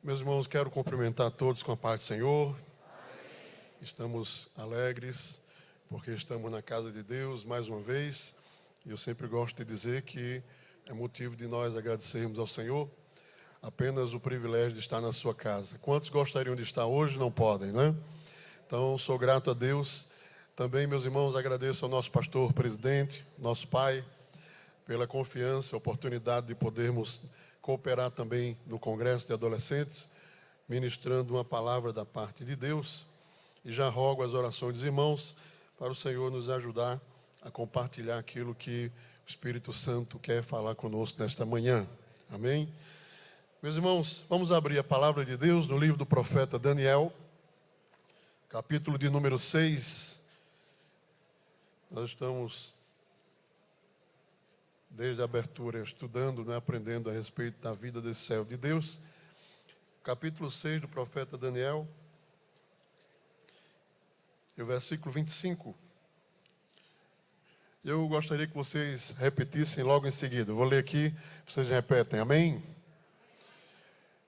Meus irmãos, quero cumprimentar todos com a paz do Senhor. Estamos alegres porque estamos na casa de Deus mais uma vez. E eu sempre gosto de dizer que é motivo de nós agradecermos ao Senhor apenas o privilégio de estar na sua casa. Quantos gostariam de estar hoje? Não podem, não é? Então, sou grato a Deus. Também, meus irmãos, agradeço ao nosso pastor presidente, nosso pai, pela confiança, a oportunidade de podermos cooperar também no Congresso de Adolescentes, ministrando uma palavra da parte de Deus. E já rogo as orações dos irmãos para o Senhor nos ajudar a compartilhar aquilo que o Espírito Santo quer falar conosco nesta manhã. Amém? Meus irmãos, vamos abrir a palavra de Deus no livro do profeta Daniel, capítulo de número 6. Nós estamos, desde a abertura, estudando, né, aprendendo a respeito da vida desse servo de Deus. Capítulo 6 do profeta Daniel, e o versículo 25. Eu gostaria que vocês repetissem logo em seguida. Eu vou ler aqui, vocês repetem. Amém?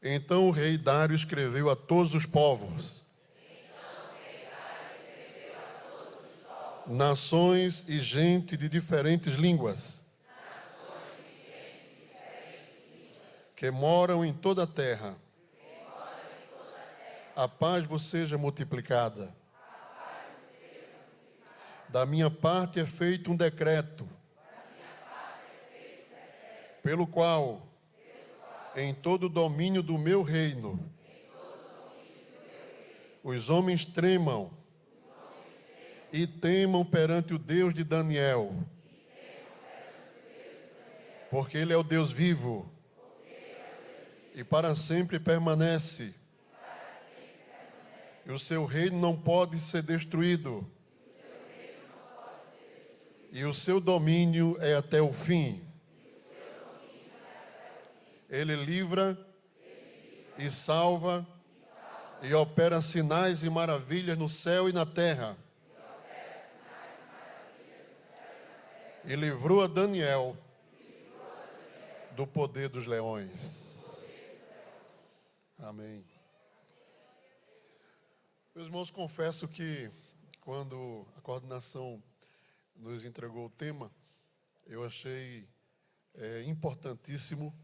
Então o rei Dário escreveu a todos os povos, nações e gente de diferentes línguas, que moram em toda a terra. A paz vos seja multiplicada. Da minha parte é feito um decreto, pelo qual, em todo o domínio do meu reino, os homens tremam e temam perante o Deus de Daniel, porque Ele é o Deus vivo e para sempre permanece, e o seu reino não pode ser destruído, e o seu domínio é até o fim. Ele livra e salva e opera sinais e maravilhas no céu e na terra. E livrou a Daniel do poder dos leões. Amém. Meus irmãos, confesso que quando a coordenação nos entregou o tema, eu achei importantíssimo,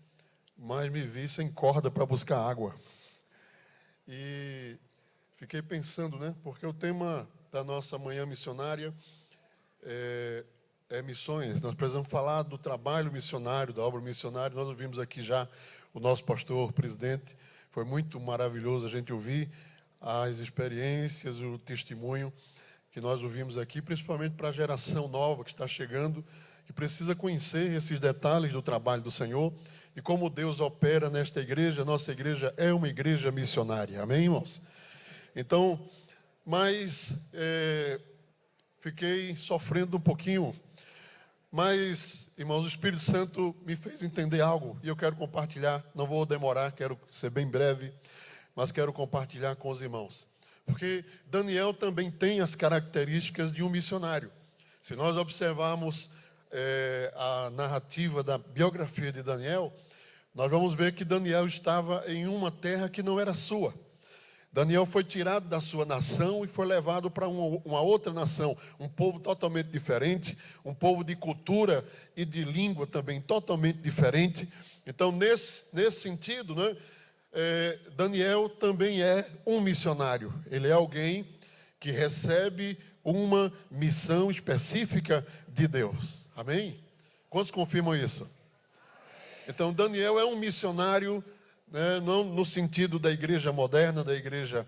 mas me vi sem corda para buscar água. E fiquei pensando, né? Porque o tema da nossa manhã missionária é missões. Nós precisamos falar do trabalho missionário, da obra missionária. Nós ouvimos aqui já o nosso pastor presidente. Foi muito maravilhoso a gente ouvir as experiências, o testemunho que nós ouvimos aqui, principalmente para a geração nova que está chegando, que precisa conhecer esses detalhes do trabalho do Senhor e como Deus opera nesta igreja. Nossa igreja é uma igreja missionária. Amém, irmãos? Então, mas fiquei sofrendo um pouquinho. Mas, irmãos, o Espírito Santo me fez entender algo e eu quero compartilhar. Não vou demorar, quero ser bem breve, mas quero compartilhar com os irmãos. Porque Daniel também tem as características de um missionário. Se nós observarmos a narrativa da biografia de Daniel, nós vamos ver que Daniel estava em uma terra que não era sua. Daniel foi tirado da sua nação e foi levado para uma outra nação, um povo totalmente diferente, um povo de cultura e de língua também totalmente diferente. Então, nesse sentido, né, Daniel também é um missionário. Ele é alguém que recebe uma missão específica de Deus. Amém? Quantos confirmam isso? Então, Daniel é um missionário, né, não no sentido da igreja moderna, da igreja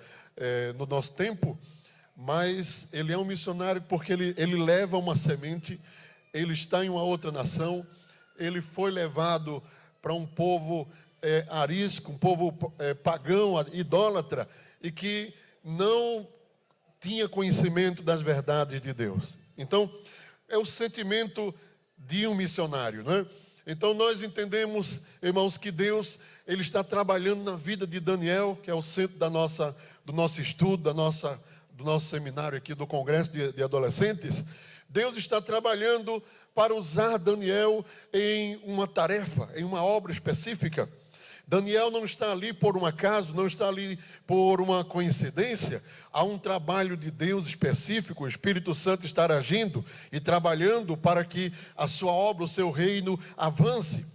no nosso tempo, mas ele é um missionário porque ele leva uma semente, ele está em uma outra nação, ele foi levado para um povo arisco, um povo pagão, idólatra, e que não tinha conhecimento das verdades de Deus. Então, é o sentimento de um missionário, né? Então, nós entendemos, irmãos, que Deus, Ele está trabalhando na vida de Daniel, que é o centro do nosso estudo, do nosso seminário aqui do Congresso de Adolescentes. Deus está trabalhando para usar Daniel em uma tarefa, em uma obra específica. Daniel não está ali por um acaso, não está ali por uma coincidência. Há um trabalho de Deus específico, o Espírito Santo está agindo e trabalhando para que a sua obra, o seu reino avance.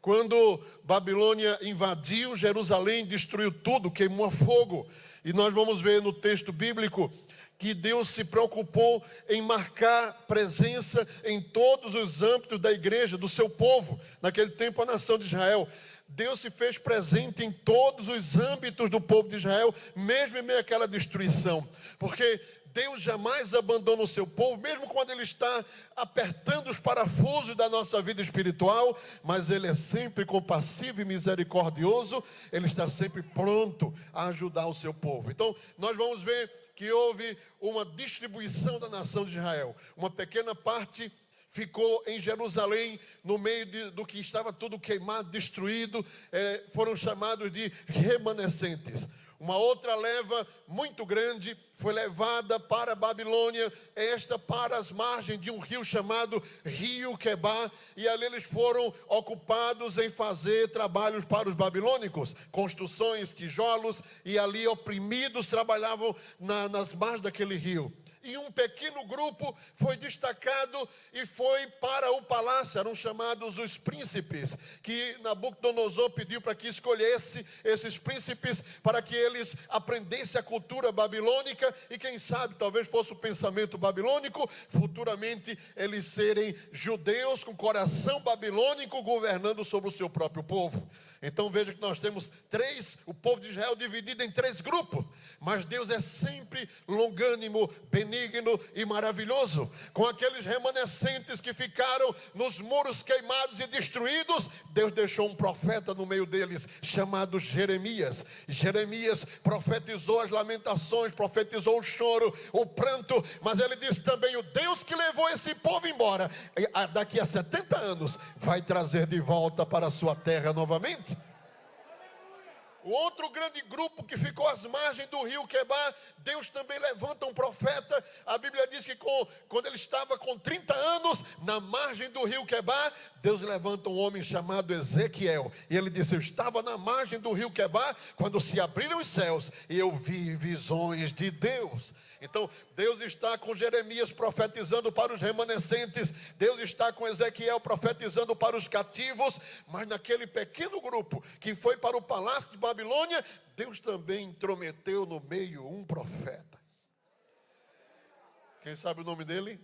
Quando Babilônia invadiu Jerusalém, destruiu tudo, queimou a fogo. E nós vamos ver no texto bíblico que Deus se preocupou em marcar presença em todos os âmbitos da igreja, do seu povo. Naquele tempo, a nação de Israel. Deus se fez presente em todos os âmbitos do povo de Israel, mesmo em meio àquela destruição. Porque Deus jamais abandona o seu povo, mesmo quando Ele está apertando os parafusos da nossa vida espiritual, mas Ele é sempre compassivo e misericordioso, Ele está sempre pronto a ajudar o seu povo. Então, nós vamos ver que houve uma distribuição da nação de Israel. Uma pequena parte ficou em Jerusalém, no meio do que estava tudo queimado, destruído, foram chamados de remanescentes. Uma outra leva muito grande foi levada para a Babilônia, esta para as margens de um rio chamado Rio Quebar, e ali eles foram ocupados em fazer trabalhos para os babilônicos, construções, tijolos, e ali oprimidos trabalhavam nas margens daquele rio. E um pequeno grupo foi destacado e foi para o palácio. Eram chamados os príncipes, que Nabucodonosor pediu para que escolhesse esses príncipes para que eles aprendessem a cultura babilônica e quem sabe, talvez fosse o pensamento babilônico, futuramente eles serem judeus com coração babilônico governando sobre o seu próprio povo. Então veja que nós temos o povo de Israel dividido em 3 grupos, mas Deus é sempre longânimo, benigno e maravilhoso. Com aqueles remanescentes que ficaram nos muros queimados e destruídos, Deus deixou um profeta no meio deles, chamado Jeremias. Jeremias profetizou as lamentações, profetizou o choro, o pranto, mas ele disse também: o Deus que levou esse povo embora, daqui a 70 anos, vai trazer de volta para a sua terra novamente. O outro grande grupo que ficou às margens do rio Quebar, Deus também levanta um profeta. A Bíblia diz que quando ele estava com 30 anos, na margem do rio Quebar, Deus levanta um homem chamado Ezequiel. E ele disse: eu estava na margem do rio Quebar, quando se abriram os céus, e eu vi visões de Deus. Então, Deus está com Jeremias profetizando para os remanescentes, Deus está com Ezequiel profetizando para os cativos, mas naquele pequeno grupo que foi para o palácio de Babilônia, Deus também intrometeu no meio um profeta. Quem sabe o nome dele?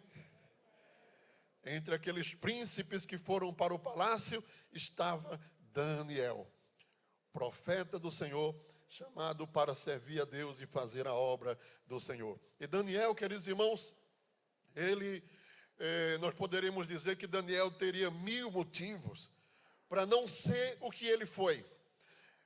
Entre aqueles príncipes que foram para o palácio, estava Daniel, profeta do Senhor, chamado para servir a Deus e fazer a obra do Senhor. E Daniel, queridos irmãos, nós poderíamos dizer que Daniel teria 1000 motivos para não ser o que ele foi.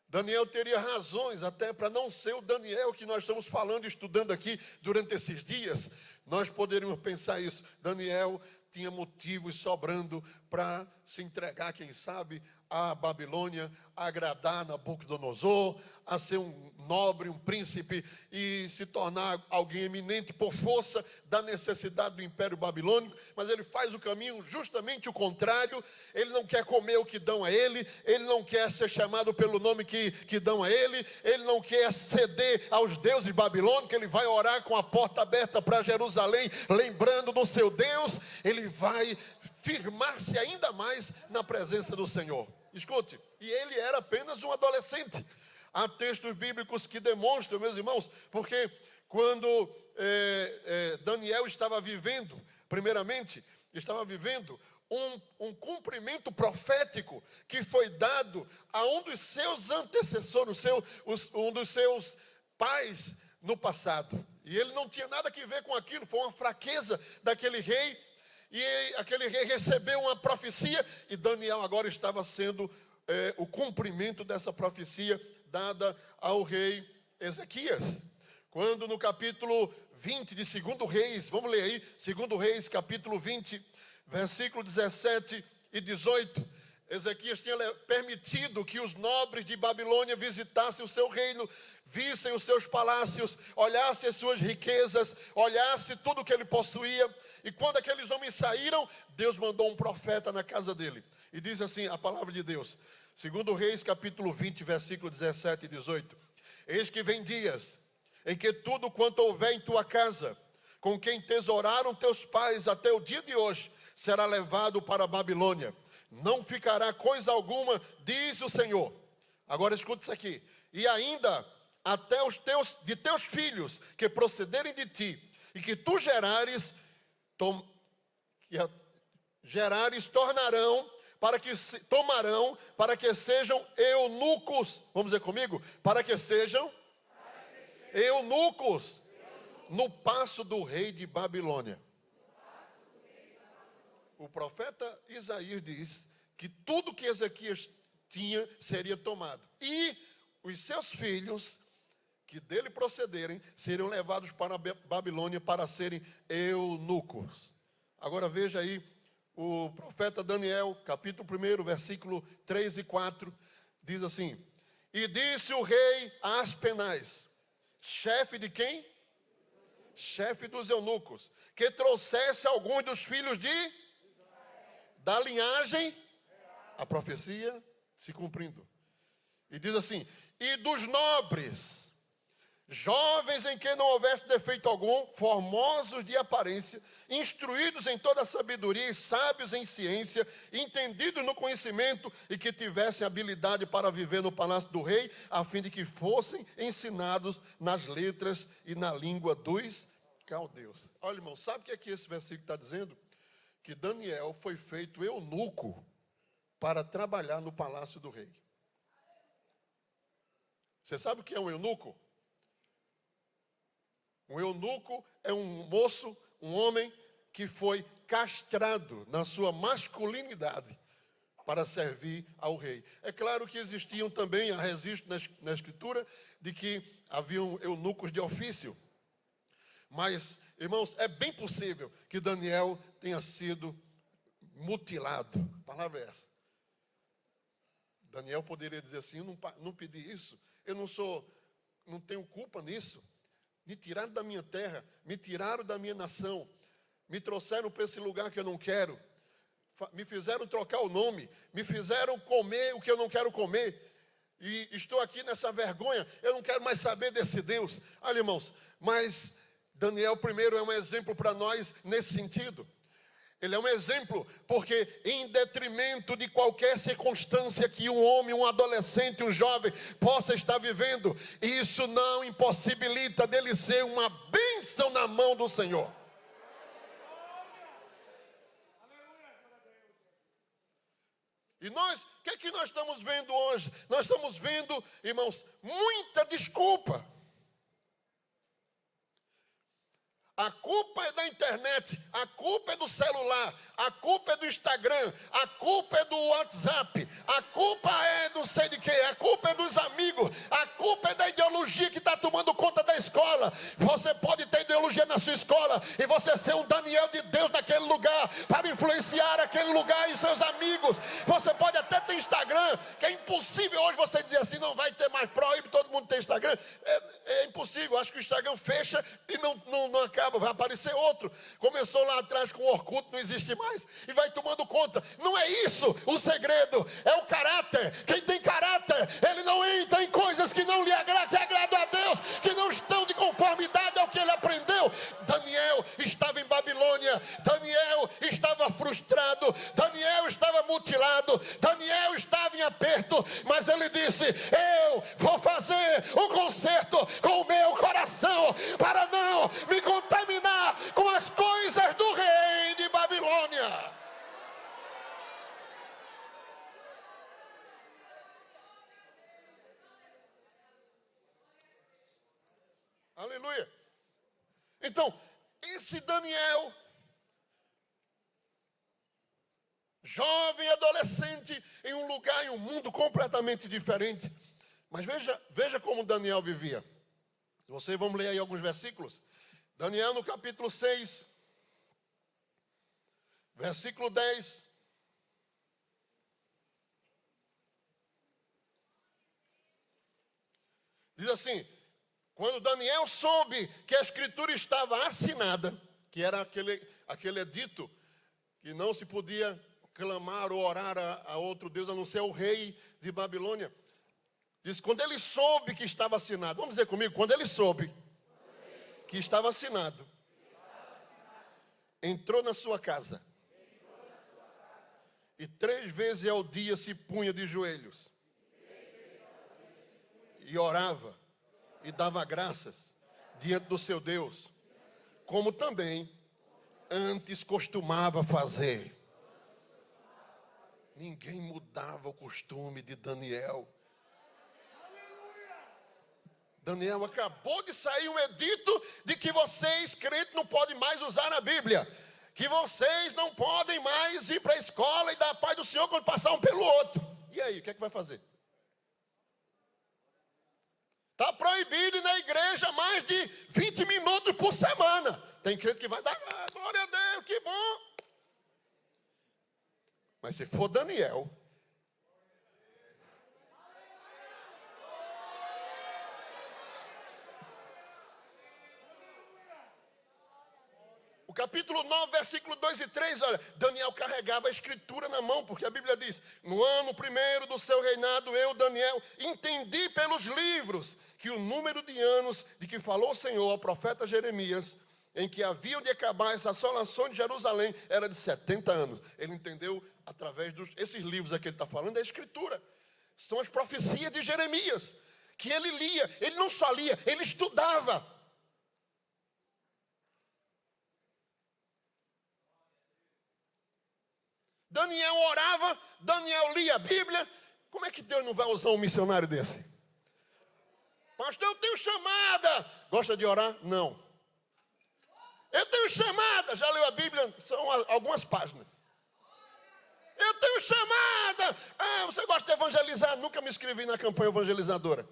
Daniel teria razões até para não ser o Daniel que nós estamos falando e estudando aqui durante esses dias. Nós poderíamos pensar isso. Daniel tinha motivos sobrando para se entregar, quem sabe, à Babilônia, a agradar Nabucodonosor, a ser um nobre, um príncipe e se tornar alguém eminente por força da necessidade do Império Babilônico, mas ele faz o caminho justamente o contrário. Ele não quer comer o que dão a ele, ele não quer ser chamado pelo nome que dão a ele não quer ceder aos deuses babilônicos, ele vai orar com a porta aberta para Jerusalém, lembrando do seu Deus, ele vai firmar-se ainda mais na presença do Senhor. Escute, e ele era apenas um adolescente. Há textos bíblicos que demonstram, meus irmãos, porque quando Daniel estava vivendo, primeiramente, um cumprimento profético que foi dado a um dos seus antecessores, um dos seus pais no passado. E ele não tinha nada a ver com aquilo, foi uma fraqueza daquele rei. E aquele rei recebeu uma profecia e Daniel agora estava sendo o cumprimento dessa profecia dada ao rei Ezequias. Quando no capítulo 20 de 2 Reis, vamos ler aí, 2 Reis capítulo 20, versículo 17 e 18. Ezequias tinha permitido que os nobres de Babilônia visitassem o seu reino, vissem os seus palácios, olhassem as suas riquezas, olhassem tudo que ele possuía. E quando aqueles homens saíram, Deus mandou um profeta na casa dele. E diz assim a palavra de Deus: Segundo Reis, capítulo 20, versículo 17 e 18. Eis que vem dias em que tudo quanto houver em tua casa, com quem tesouraram teus pais até o dia de hoje, será levado para a Babilônia. Não ficará coisa alguma, diz o Senhor. Agora escuta isso aqui. E ainda até de teus filhos que procederem de ti, e que tu gerares, tomarão para que sejam eunucos. Vamos dizer comigo? Para que sejam eunucos no paço do rei de Babilônia. O profeta Isaías diz que tudo que Ezequias tinha seria tomado. E os seus filhos, que dele procederem, seriam levados para a Babilônia para serem eunucos. Agora veja aí o profeta Daniel, capítulo 1, versículo 3 e 4, diz assim: E disse o rei a Aspenaz, chefe de quem? Chefe dos eunucos, que trouxesse alguns dos filhos da linhagem, a profecia se cumprindo. E diz assim: e dos nobres, jovens em que não houvesse defeito algum, formosos de aparência, instruídos em toda a sabedoria e sábios em ciência, entendidos no conhecimento e que tivessem habilidade para viver no palácio do rei, a fim de que fossem ensinados nas letras e na língua dos caldeus. Olha, irmão, sabe o que esse versículo está dizendo? Que Daniel foi feito eunuco para trabalhar no palácio do rei. Você sabe o que é um eunuco? Um eunuco é um moço, um homem que foi castrado na sua masculinidade para servir ao rei. É claro que existiam também, há registro na escritura, de que haviam eunucos de ofício. Mas, irmãos, é bem possível que Daniel tenha sido mutilado. A palavra é essa. Daniel poderia dizer assim: eu não pedi isso, eu não tenho culpa nisso. Me tiraram da minha terra, me tiraram da minha nação, me trouxeram para esse lugar que eu não quero, me fizeram trocar o nome, me fizeram comer o que eu não quero comer, e estou aqui nessa vergonha, eu não quero mais saber desse Deus. Olha, irmãos, mas Daniel primeiro é um exemplo para nós nesse sentido. Ele é um exemplo, porque em detrimento de qualquer circunstância que um homem, um adolescente, um jovem possa estar vivendo, isso não impossibilita dele ser uma bênção na mão do Senhor. E nós, o que é que nós estamos vendo hoje? Nós estamos vendo, irmãos, muita desculpa. A culpa é da internet, a culpa é do celular, a culpa é do Instagram, a culpa é do WhatsApp, a culpa é do sei de quê, a culpa é dos amigos, a culpa é da ideologia que está tomando conta da escola. Você pode ter ideologia na sua escola e você ser um Daniel de Deus naquele lugar, para influenciar aquele lugar e seus amigos. Você pode até ter Instagram, que é impossível hoje você dizer assim: não vai ter mais, proíbe todo mundo ter Instagram. É impossível, acho que o Instagram fecha e não acaba. Vai aparecer outro. Começou lá atrás com o Orkut, não existe mais, e vai tomando conta. Não é isso o segredo, é o caráter. Quem tem caráter, ele não entra em coisas que não lhe agradam, que agradam a Deus, que não estão de conformidade ao que ele aprendeu. Daniel estava em Babilônia, Daniel estava frustrado, Daniel estava mutilado, Daniel estava em aperto, mas ele disse: eu vou fazer um concerto com o meu coração, para não me contaminar com as coisas do rei de Babilônia. Aleluia. Então, esse Daniel, jovem adolescente, em um lugar, em um mundo completamente diferente. Mas veja como Daniel vivia. Vocês vão ler aí alguns versículos. Daniel no capítulo 6, versículo 10. Diz assim: quando Daniel soube que a escritura estava assinada, que era aquele edito que não se podia clamar ou orar a outro Deus, a não ser o rei de Babilônia. Diz, quando ele soube que estava assinado, vamos dizer comigo, quando ele soube que estava assinado, entrou na sua casa e 3 vezes ao dia se punha de joelhos e orava e dava graças diante do seu Deus, como também antes costumava fazer. Ninguém mudava o costume de Daniel. Daniel, acabou de sair um edito de que vocês, crentes, não podem mais usar a Bíblia. Que vocês não podem mais ir para a escola e dar a paz do Senhor quando passar um pelo outro. E aí, o que é que vai fazer? Está proibido ir na igreja mais de 20 minutos por semana. Tem crente que vai dar, glória a Deus, que bom. Mas se for Daniel, o capítulo 9, versículo 2 e 3, olha, Daniel carregava a escritura na mão, porque a Bíblia diz, no ano primeiro do seu reinado, eu, Daniel, entendi pelos livros que o número de anos de que falou o Senhor ao profeta Jeremias, em que haviam de acabar as assolações de Jerusalém, era de 70 anos. Ele entendeu através esses livros aqui que ele está falando, é a escritura. São as profecias de Jeremias, que ele lia. Ele não só lia, ele estudava. Daniel orava, Daniel lia a Bíblia. Como é que Deus não vai usar um missionário desse? Pastor, eu tenho chamada. Gosta de orar? Não. Eu tenho chamada. Já leu a Bíblia? São algumas páginas. Eu tenho chamada. Ah, você gosta de evangelizar? Nunca me inscrevi na campanha evangelizadora.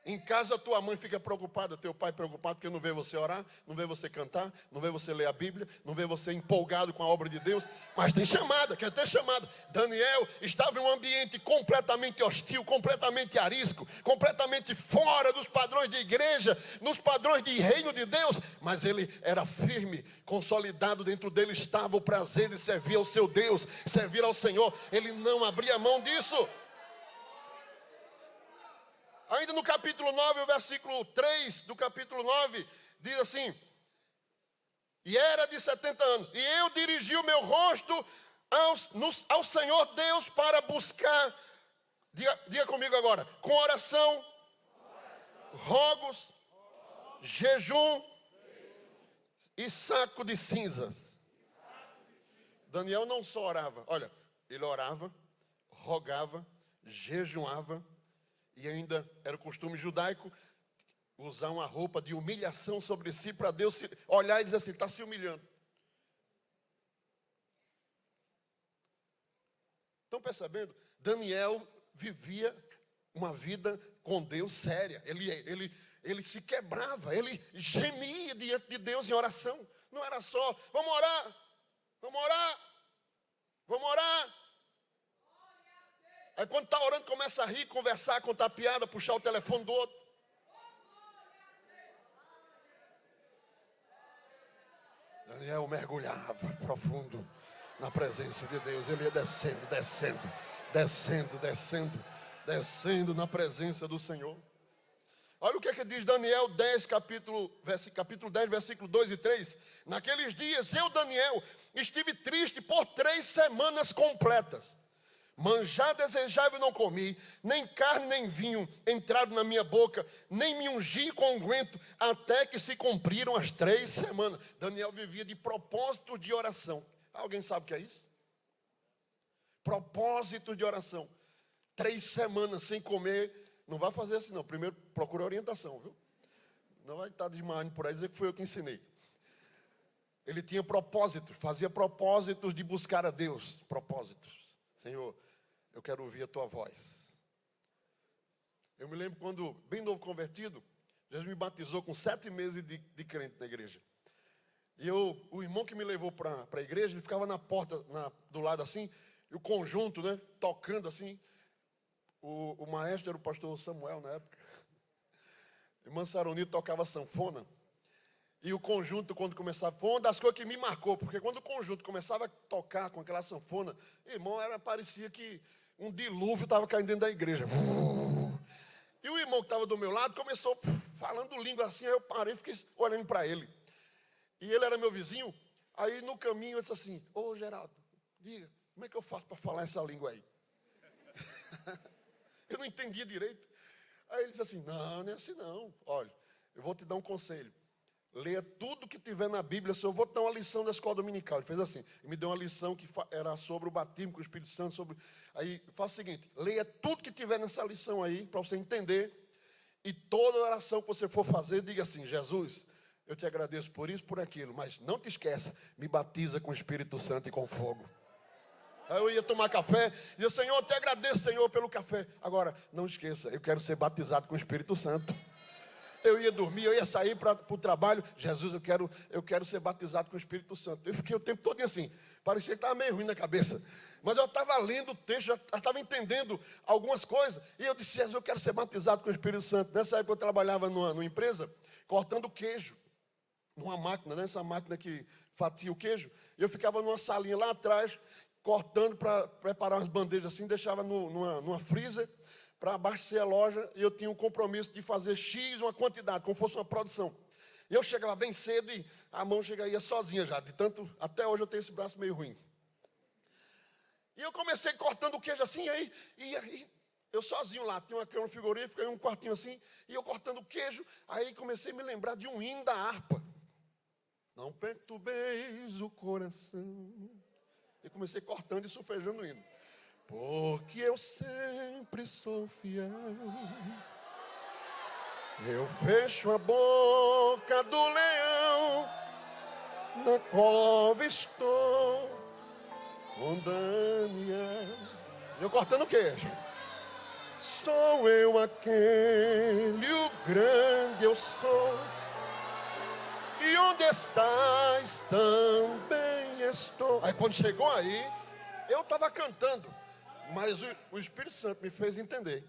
Em casa tua mãe fica preocupada, teu pai preocupado porque não vê você orar, não vê você cantar, não vê você ler a Bíblia, não vê você empolgado com a obra de Deus, mas tem chamada, quer ter chamada. Daniel estava em um ambiente completamente hostil, completamente arisco, completamente fora dos padrões de igreja, nos padrões de reino de Deus, mas ele era firme, consolidado, dentro dele estava o prazer de servir ao seu Deus, servir ao Senhor, ele não abria mão disso. Ainda no capítulo 9, o versículo 3 do capítulo 9, diz assim, e era de 70 anos, e eu dirigi o meu rosto ao Senhor Deus para buscar, diga comigo agora, com oração, rogos, jejum e saco de cinzas. Daniel não só orava, olha, ele orava, rogava, jejuava, e ainda era o costume judaico usar uma roupa de humilhação sobre si para Deus olhar e dizer assim, está se humilhando. Estão percebendo? Daniel vivia uma vida com Deus séria. Ele se quebrava, ele gemia diante de Deus em oração. Não era só, vamos orar, vamos orar, vamos orar. Aí quando está orando, começa a rir, conversar, contar piada, puxar o telefone do outro. Daniel mergulhava profundo na presença de Deus. Ele ia descendo na presença do Senhor. Olha o que diz Daniel 10, capítulo 10, versículo 2 e 3. Naqueles dias, eu, Daniel, estive triste por 3 semanas completas. Manjar desejável não comi, nem carne nem vinho entraram na minha boca, nem me ungi com unguento, até que se cumpriram as 3 semanas. Daniel vivia de propósito de oração. Alguém sabe o que é isso? Propósito de oração. 3 semanas sem comer. Não vai fazer assim não. Primeiro procura orientação, viu? Não vai estar desmaiando por aí dizer que foi eu que ensinei. Ele tinha propósitos, fazia propósitos de buscar a Deus. Propósitos. Senhor, eu quero ouvir a tua voz. Eu me lembro quando, bem novo convertido, Jesus me batizou com 7 meses de crente na igreja. E o irmão que me levou para a igreja, ele ficava na porta, do lado assim, e o conjunto, né, tocando assim. O maestro era o pastor Samuel na época. Irmã Saronito tocava sanfona. E o conjunto, quando começava, foi uma das coisas que me marcou, porque quando o conjunto começava a tocar com aquela sanfona, irmão, parecia que um dilúvio estava caindo dentro da igreja. E o irmão que estava do meu lado começou falando língua assim, aí eu parei e fiquei olhando para ele. E ele era meu vizinho, aí no caminho eu disse assim, ô Geraldo, diga, como é que eu faço para falar essa língua aí? Eu não entendia direito. Aí ele disse assim, não é assim não. Olha, eu vou te dar um conselho. Leia tudo que tiver na Bíblia. Eu vou te dar uma lição da escola dominical. Ele fez assim, me deu uma lição que era sobre o batismo com o Espírito Santo. Aí faça o seguinte, leia tudo que tiver nessa lição aí, para você entender. E toda oração que você for fazer, diga assim, Jesus, eu te agradeço por isso, por aquilo. Mas não te esqueça, me batiza com o Espírito Santo e com fogo. Aí eu ia tomar café, e dizia, Senhor, eu te agradeço, Senhor, pelo café. Agora, não esqueça, eu quero ser batizado com o Espírito Santo. Eu ia dormir, eu ia sair para o trabalho. Jesus, eu quero ser batizado com o Espírito Santo. Eu fiquei o tempo todo assim, parecia que estava meio ruim na cabeça. Mas eu estava lendo o texto, já estava entendendo algumas coisas. E eu disse, Jesus, eu quero ser batizado com o Espírito Santo. Nessa época eu trabalhava numa empresa, cortando queijo. Numa máquina, nessa máquina que fatia o queijo. E eu ficava numa salinha lá atrás, cortando para preparar umas bandejas assim, deixava numa freezer para abastecer a loja, e eu tinha um compromisso de fazer X uma quantidade, como fosse uma produção. E eu chegava bem cedo e a mão chegaria sozinha já, de tanto, até hoje eu tenho esse braço meio ruim. E eu comecei cortando o queijo assim, e aí eu sozinho lá, tinha uma cama frigorífica, um quartinho assim, e eu cortando o queijo, aí comecei a me lembrar de um hino da harpa. Não perturbeis o coração. E comecei cortando e solfejando o hino. Porque eu sempre sou fiel. Eu fecho a boca do leão, na cova estou com Daniel. Eu cortando o queijo. Sou eu aquele, o grande eu sou. E onde estás, também estou. Aí quando chegou aí, eu estava cantando. Mas o Espírito Santo me fez entender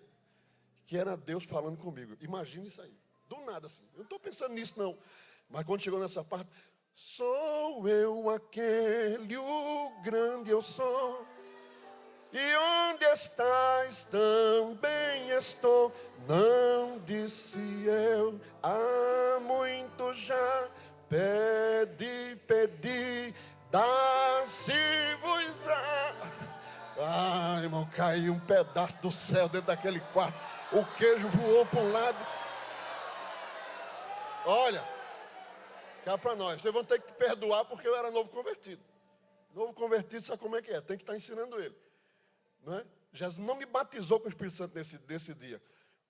que era Deus falando comigo. Imagina isso aí. Do nada assim. Eu não estou pensando nisso não. Mas quando chegou nessa parte, sou eu aquele, o grande eu sou. E onde estás, também estou. Não disse eu, há muito já. Pedi, dá-se-vos-á. Ah, irmão, caiu um pedaço do céu dentro daquele quarto. O queijo voou para um lado. Olha, cá para nós, vocês vão ter que perdoar porque eu era novo convertido. Novo convertido, sabe como é que é? Tem que estar ensinando ele. Não é? Jesus não me batizou com o Espírito Santo nesse dia.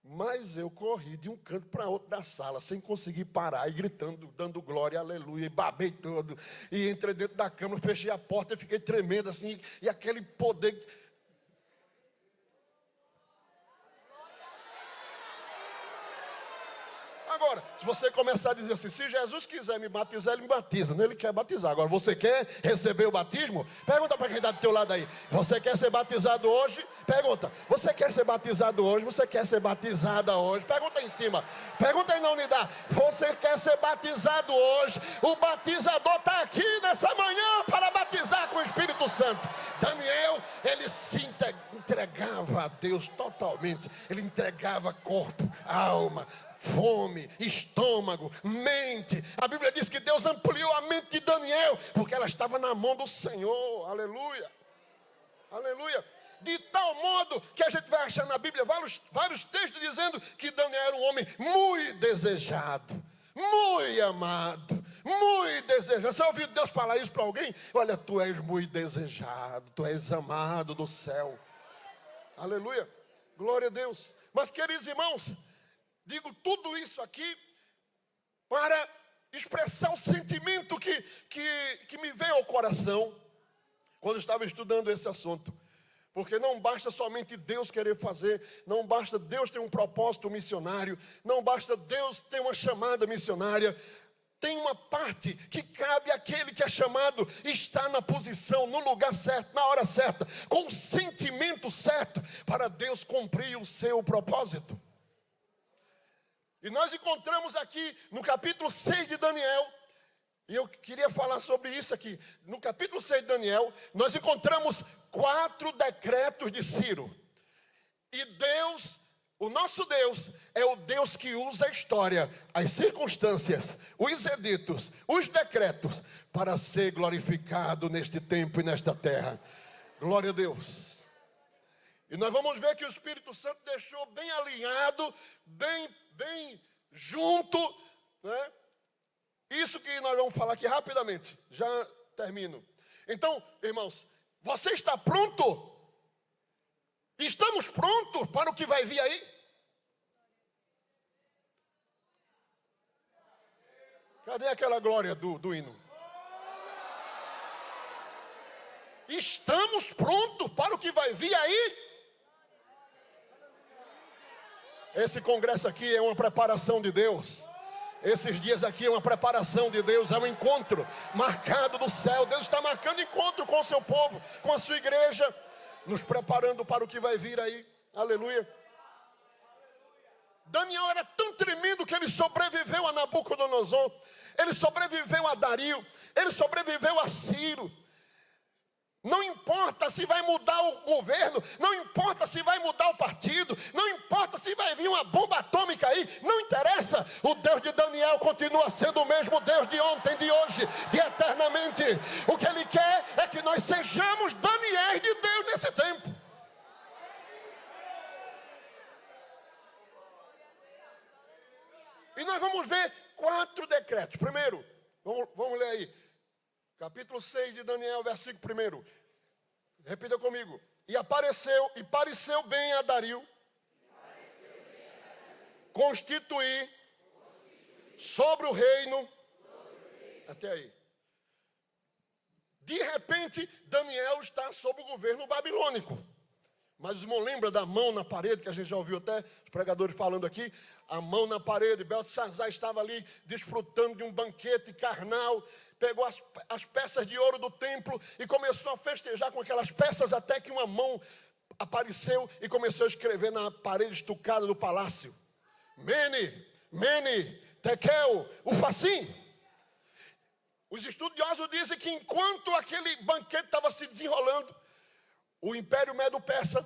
Mas eu corri de um canto para outro da sala, sem conseguir parar, e gritando, dando glória, aleluia, e babei todo. E entrei dentro da câmara, fechei a porta e fiquei tremendo assim, e aquele poder. Agora, se você começar a dizer assim, se Jesus quiser me batizar, ele me batiza. Não, ele quer batizar. Agora, você quer receber o batismo? Pergunta para quem está do teu lado aí. Você quer ser batizado hoje? Pergunta. Você quer ser batizado hoje? Você quer ser batizada hoje? Pergunta aí em cima. Pergunta aí na unidade. Você quer ser batizado hoje? O batizador está aqui nessa manhã para batizar com o Espírito Santo. Daniel, ele se entregava a Deus totalmente. Ele entregava corpo, alma, fome, estômago, mente. A Bíblia diz que Deus ampliou a mente de Daniel, porque ela estava na mão do Senhor. Aleluia, aleluia. De tal modo que a gente vai achar na Bíblia vários textos dizendo que Daniel era um homem muito desejado, muito amado, muito desejado. Você ouviu Deus falar isso para alguém? Olha, tu és muito desejado, tu és amado do céu. Aleluia, glória a Deus. Mas queridos irmãos, digo tudo isso aqui para expressar o sentimento que me veio ao coração quando estava estudando esse assunto. Porque não basta somente Deus querer fazer, não basta Deus ter um propósito missionário, não basta Deus ter uma chamada missionária. Tem uma parte que cabe àquele que é chamado, está na posição, no lugar certo, na hora certa, com o sentimento certo para Deus cumprir o seu propósito. E nós encontramos aqui no capítulo 6 de Daniel, e eu queria falar sobre isso aqui. No capítulo 6 de Daniel, nós encontramos 4 decretos de Ciro. E Deus, o nosso Deus, é o Deus que usa a história, as circunstâncias, os editos, os decretos, para ser glorificado neste tempo e nesta terra. Glória a Deus. E nós vamos ver que o Espírito Santo deixou bem alinhado, bem junto, né? Isso que nós vamos falar aqui rapidamente, já termino. Então, irmãos, você está pronto? Estamos prontos para o que vai vir aí? Cadê aquela glória do hino? Estamos prontos para o que vai vir aí? Esse congresso aqui é uma preparação de Deus. Esses dias aqui é uma preparação de Deus, é um encontro marcado do céu. Deus está marcando encontro com o seu povo, com a sua igreja, nos preparando para o que vai vir aí. Aleluia. Daniel era tão tremendo que ele sobreviveu a Nabucodonosor, ele sobreviveu a Dario, ele sobreviveu a Ciro. Não importa se vai mudar o governo, não importa se vai mudar o partido, não importa se vai vir uma bomba atômica aí, não interessa. O Deus de Daniel continua sendo o mesmo Deus de ontem, de hoje, de eternamente. O que Ele quer é que nós sejamos Daniéis de Deus nesse tempo. E nós vamos ver 4 decretos. Primeiro, vamos ler aí. Capítulo 6 de Daniel, versículo 1. Repita comigo. E pareceu bem a Dario constituir sobre o reino. Até aí. De repente, Daniel está sob o governo babilônico. Mas os irmãos lembram da mão na parede, que a gente já ouviu até os pregadores falando aqui. A mão na parede, Beltesazar estava ali desfrutando de um banquete carnal. Pegou as peças de ouro do templo e começou a festejar com aquelas peças, até que uma mão apareceu e começou a escrever na parede estucada do palácio. Mene, Tekel, Ufassim. Os estudiosos dizem que enquanto aquele banquete estava se desenrolando, o Império Medo-Persa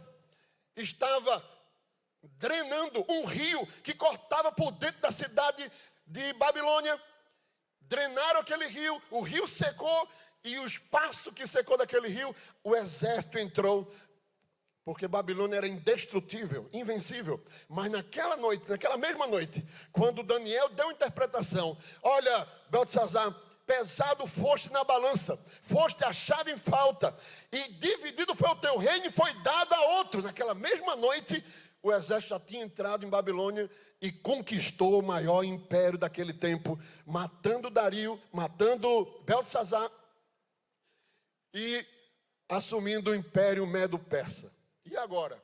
estava drenando um rio que cortava por dentro da cidade de Babilônia. Drenaram aquele rio, o rio secou, e o espaço que secou daquele rio, o exército entrou, porque Babilônia era indestrutível, invencível. Mas naquela noite, naquela mesma noite, quando Daniel deu a interpretação: olha, Beltesazar, pesado foste na balança, foste achado em falta, e dividido foi o teu reino e foi dado a outro. Naquela mesma noite, o exército já tinha entrado em Babilônia e conquistou o maior império daquele tempo, matando Dario, matando Beltesazar e assumindo o Império Medo-Persa. E agora?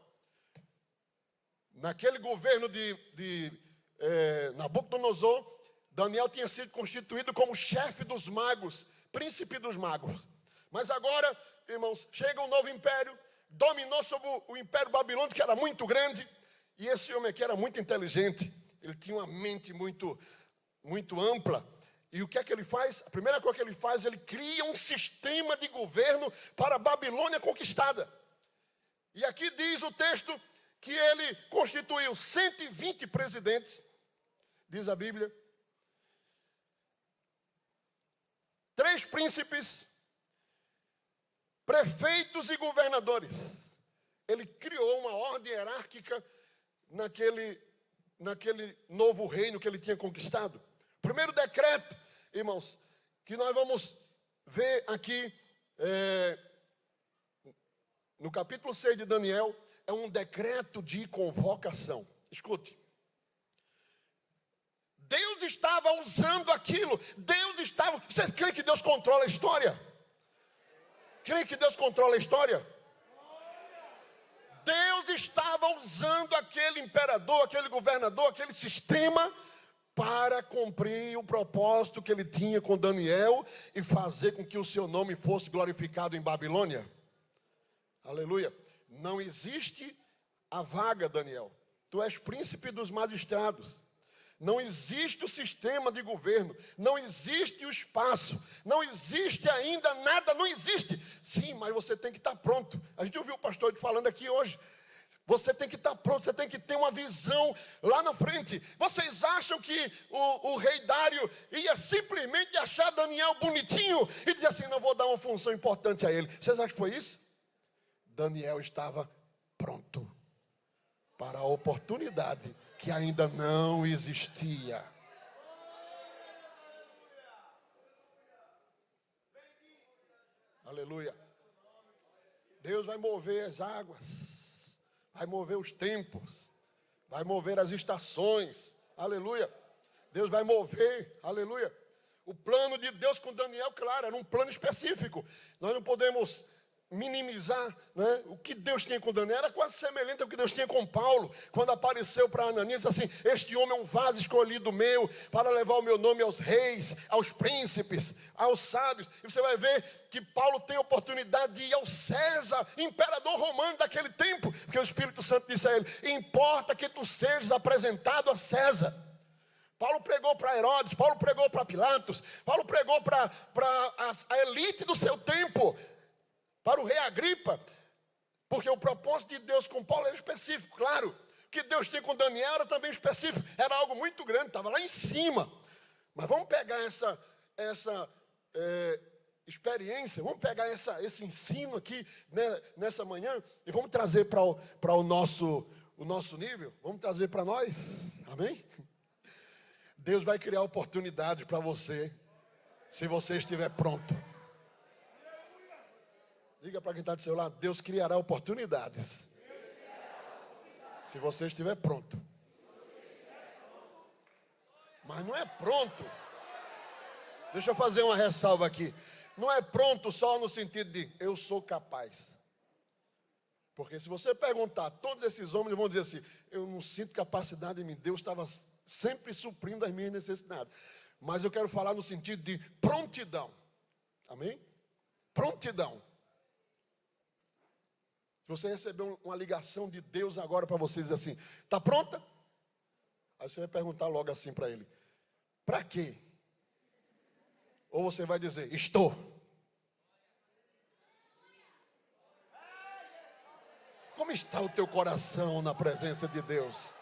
Naquele governo de Nabucodonosor, Daniel tinha sido constituído como chefe dos magos, príncipe dos magos. Mas agora, irmãos, chega um novo império, dominou sobre o Império Babilônico, que era muito grande, e esse homem aqui era muito inteligente, ele tinha uma mente muito ampla. E o que é que ele faz? A primeira coisa que ele faz, ele cria um sistema de governo para a Babilônia conquistada. E aqui diz o texto que ele constituiu 120 presidentes, diz a Bíblia, 3 príncipes, prefeitos e governadores. Ele criou uma ordem hierárquica naquele novo reino que ele tinha conquistado. O primeiro decreto, irmãos, que nós vamos ver aqui no capítulo 6 de Daniel, é um decreto de convocação. Escute. Deus estava usando aquilo. Você crê que Deus controla a história? Crê que Deus controla a história? Deus estava usando aquele imperador, aquele governador, aquele sistema para cumprir o propósito que ele tinha com Daniel e fazer com que o seu nome fosse glorificado em Babilônia. Aleluia. Não existe a vaga, Daniel. Tu és príncipe dos magistrados. Não existe o sistema de governo, não existe o espaço, não existe ainda nada, não existe. Sim, mas você tem que estar pronto. A gente ouviu o pastor falando aqui hoje. Você tem que estar pronto, você tem que ter uma visão lá na frente. Vocês acham que o rei Dário ia simplesmente achar Daniel bonitinho e dizer assim, não vou dar uma função importante a ele? Vocês acham que foi isso? Daniel estava pronto para a oportunidade que ainda não existia. Aleluia. Deus vai mover as águas, vai mover os tempos, vai mover as estações. Aleluia. Deus vai mover, aleluia. O plano de Deus com Daniel, claro, era um plano específico. Nós não podemos minimizar, né? O que Deus tinha com Daniel era quase semelhante ao que Deus tinha com Paulo, quando apareceu para Ananias assim, este homem é um vaso escolhido meu, para levar o meu nome aos reis, aos príncipes, aos sábios. E você vai ver que Paulo tem a oportunidade de ir ao César, imperador romano daquele tempo, porque o Espírito Santo disse a ele, importa que tu sejas apresentado a César. Paulo pregou para Herodes, Paulo pregou para Pilatos, Paulo pregou para a elite do seu tempo, para o rei Agripa, porque o propósito de Deus com Paulo era específico. Claro, o que Deus tinha com Daniel era também específico, era algo muito grande, estava lá em cima. Mas vamos pegar essa experiência, vamos pegar esse ensino aqui, né, nessa manhã e vamos trazer para o nosso nível, vamos trazer para nós, amém? Deus vai criar oportunidades para você, se você estiver pronto. Diga para quem está do seu lado, Deus criará oportunidades. Se você estiver pronto. Mas não é pronto. Deixa eu fazer uma ressalva aqui. Não é pronto só no sentido de eu sou capaz. Porque se você perguntar, todos esses homens vão dizer assim, eu não sinto capacidade em mim. Deus estava sempre suprindo as minhas necessidades. Mas eu quero falar no sentido de prontidão. Amém? Prontidão. Se você receber uma ligação de Deus agora para você dizer assim, está pronta? Aí você vai perguntar logo assim para ele, para quê? Ou você vai dizer, estou. Como está o teu coração na presença de Deus?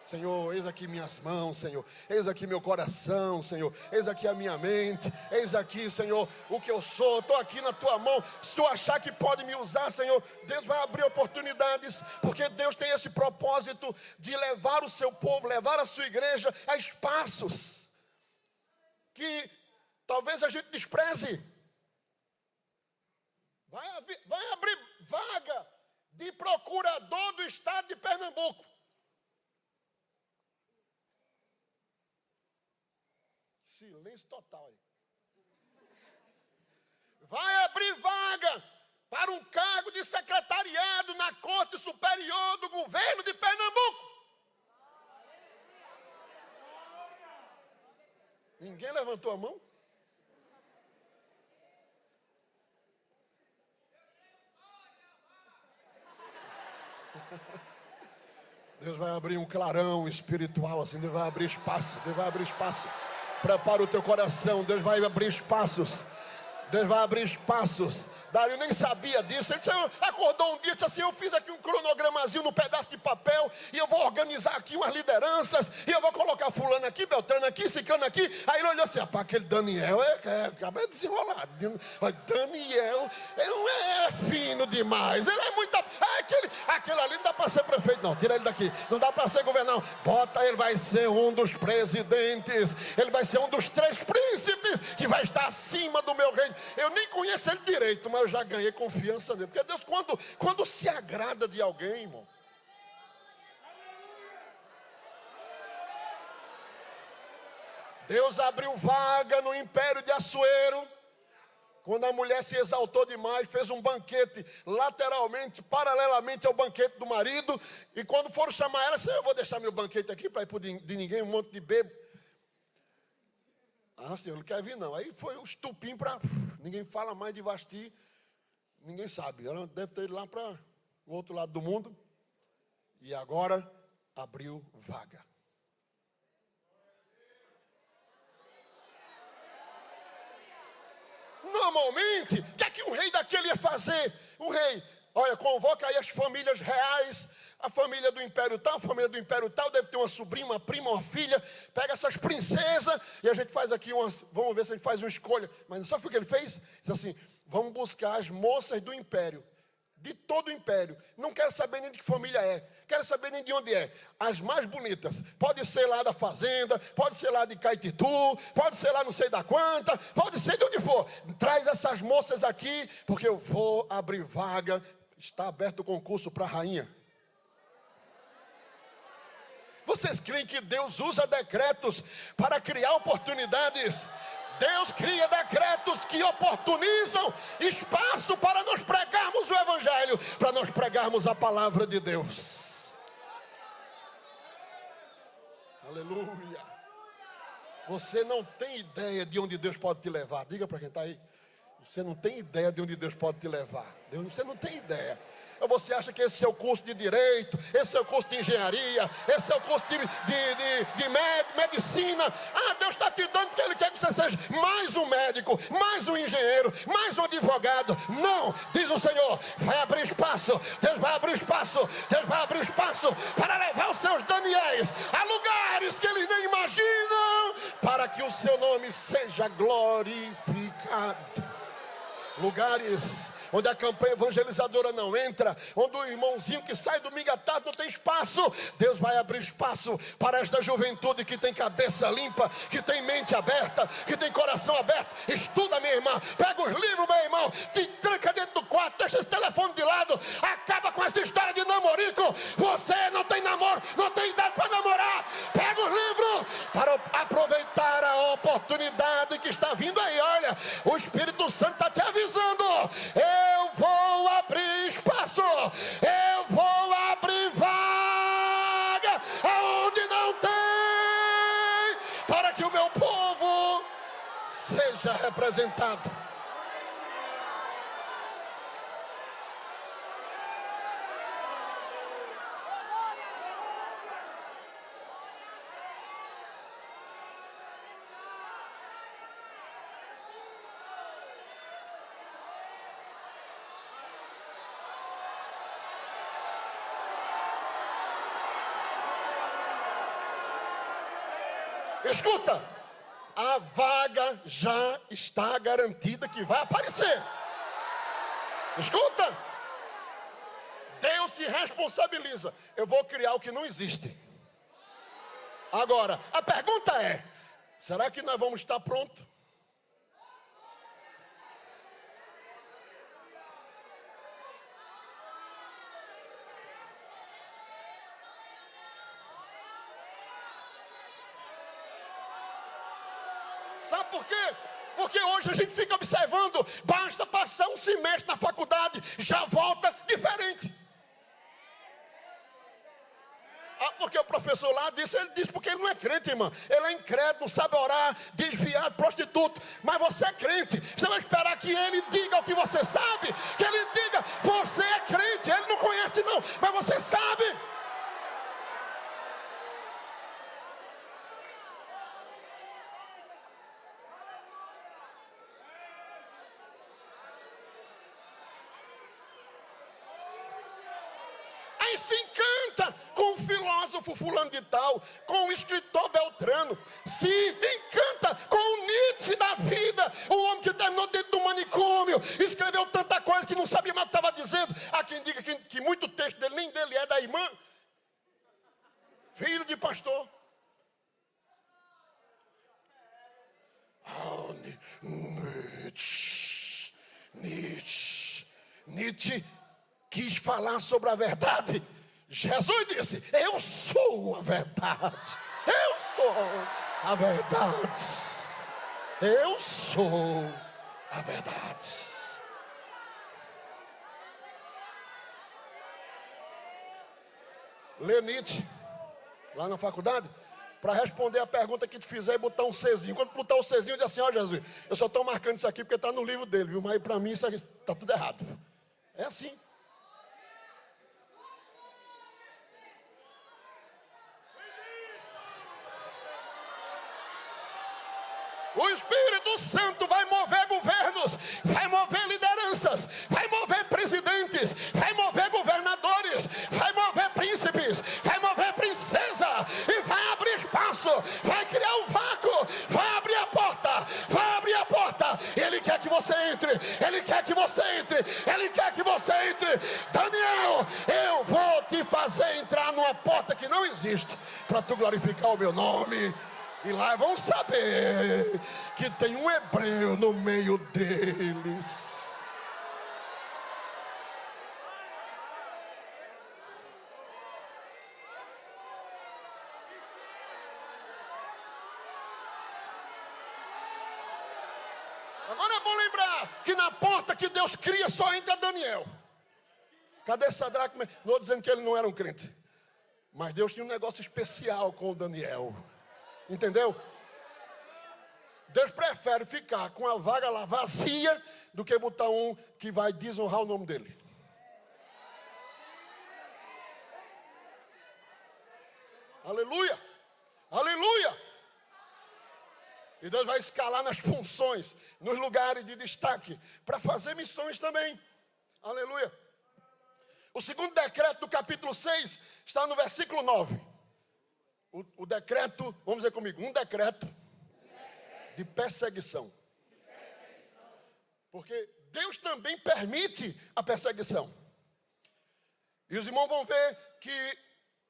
Senhor, eis aqui minhas mãos, Senhor. Eis aqui meu coração, Senhor. Eis aqui a minha mente. Eis aqui, Senhor, o que eu sou. Estou aqui na tua mão. Se tu achar que pode me usar, Senhor, Deus vai abrir oportunidades. Porque Deus tem esse propósito de levar o seu povo, levar a sua igreja a espaços que talvez a gente despreze. Vai abrir vaga de procurador do estado de Pernambuco. Silêncio total aí. Vai abrir vaga para um cargo de secretariado na Corte Superior do Governo de Pernambuco. Ninguém levantou a mão? Deus vai abrir um clarão espiritual assim, Deus vai abrir espaço, Deus vai abrir espaço. Prepara o teu coração, Deus vai abrir espaços. Deus vai abrir espaços. Dário nem sabia disso. Ele disse, acordou um dia e disse assim, eu fiz aqui um cronogramazinho num pedaço de papel e eu vou organizar aqui umas lideranças e eu vou colocar fulano aqui, Beltrano aqui, Ciclano aqui. Aí ele olhou assim, rapaz, aquele Daniel acaba desenrolado. Daniel é fino demais. Ele é muito... Aquele ali não dá para ser prefeito não, tira ele daqui. Não dá para ser governador. Bota, ele vai ser um dos presidentes. Ele vai ser um dos 3 príncipes que vai estar acima do meu reino. Eu nem conheço ele direito, mas eu já ganhei confiança nele. Porque Deus, quando se agrada de alguém, irmão, Deus abriu vaga no império de Assuero. Quando a mulher se exaltou demais, fez um banquete lateralmente, paralelamente ao banquete do marido. E quando foram chamar ela, disse, eu vou deixar meu banquete aqui para ir por de ninguém, um monte de bebo. Ah, senhor, não quer vir não. Aí foi o estupim para... Ninguém fala mais de Vasti. Ninguém sabe. Ela deve ter ido lá para o outro lado do mundo. E agora abriu vaga. Normalmente, o que é que um rei daquele ia fazer? O rei, olha, convoca aí as famílias reais, a família do império tal, a família do império tal, deve ter uma sobrinha, uma prima, uma filha, pega essas princesas e a gente faz aqui vamos ver se a gente faz uma escolha. Mas não sabe o que ele fez? Diz assim, vamos buscar as moças do império, de todo o império. Não quero saber nem de que família é, quero saber nem de onde é. As mais bonitas, pode ser lá da fazenda, pode ser lá de Caetitu, pode ser lá não sei da quanta, pode ser de onde for. Traz essas moças aqui, porque eu vou abrir vaga. Está aberto o concurso para a rainha. Vocês creem que Deus usa decretos para criar oportunidades? Deus cria decretos que oportunizam espaço para nós pregarmos o Evangelho, para nós pregarmos a palavra de Deus. Aleluia. Você não tem ideia de onde Deus pode te levar. Diga para quem está aí. Você não tem ideia de onde Deus pode te levar. Você não tem ideia. Ou você acha que esse é o curso de direito, esse é o curso de engenharia, esse é o curso de medicina. Deus está te dando porque Ele quer que você seja mais um médico, mais um engenheiro, mais um advogado. Não, diz o Senhor, vai abrir espaço. Deus vai abrir espaço. Deus vai abrir espaço para levar os seus Daniéis a lugares que eles nem imaginam, para que o seu nome seja glorificado. Lugares onde a campanha evangelizadora não entra, onde o irmãozinho que sai domingo à tarde não tem espaço. Deus vai abrir espaço para esta juventude que tem cabeça limpa, que tem mente aberta, que tem coração aberto. Estuda, minha irmã, pega os livros, meu irmão, te tranca dentro do quarto, deixa esse telefone de lado, acaba com essa história de namorico. Você não tem namoro, não tem idade para namorar. Pega os livros para aproveitar a oportunidade que está vindo aí. Olha, o Espírito Santo está te avisando. Eu vou abrir espaço, eu vou abrir vaga aonde não tem, para que o meu povo seja representado. Escuta, a vaga já está garantida que vai aparecer. Escuta, Deus se responsabiliza. Eu vou criar o que não existe. Agora, a pergunta é, será que nós vamos estar prontos? Sabe por quê? Porque hoje a gente fica observando, basta passar um semestre na faculdade, já volta diferente. Porque o professor lá disse, ele disse porque ele não é crente, irmão. Ele é incrédulo, não sabe orar, desviado, prostituto. Mas você é crente. Você vai esperar que ele diga o que você sabe? Que ele diga, você é crente. Ele não conhece não, mas você sabe. Aí se encanta com o filósofo fulano de tal, com o escritor Beltrano, se encanta com o Nietzsche da vida, o homem que terminou dentro do manicômio, escreveu tanta coisa que não sabia mais o que estava dizendo. Há quem diga que muito texto dele, nem dele é da irmã, filho de pastor. Nietzsche quis falar sobre a verdade. Jesus disse, eu sou a verdade. Eu sou a verdade. Eu sou a verdade. Lê Nietzsche lá na faculdade, para responder a pergunta que te fizer e botar um Czinho. Quando botar o Czinho, diz assim, ó Jesus, eu só estou marcando isso aqui porque está no livro dele, viu? Mas para mim isso aqui está tudo errado. É assim. O Espírito Santo vai mover governos, porta que não existe, para tu glorificar o meu nome. E lá vão saber que tem um hebreu no meio deles. Agora é bom lembrar que na porta que Deus cria só entra Daniel. Cadê Sadraque? Não estou dizendo que ele não era um crente, mas Deus tinha um negócio especial com o Daniel. Entendeu? Deus prefere ficar com a vaga lá vazia do que botar um que vai desonrar o nome dele. Aleluia! Aleluia! E Deus vai escalar nas funções, nos lugares de destaque, para fazer missões também. Aleluia! O segundo decreto do capítulo 6 está no versículo 9. O decreto, vamos dizer comigo, um decreto de perseguição. Porque Deus também permite a perseguição. E os irmãos vão ver que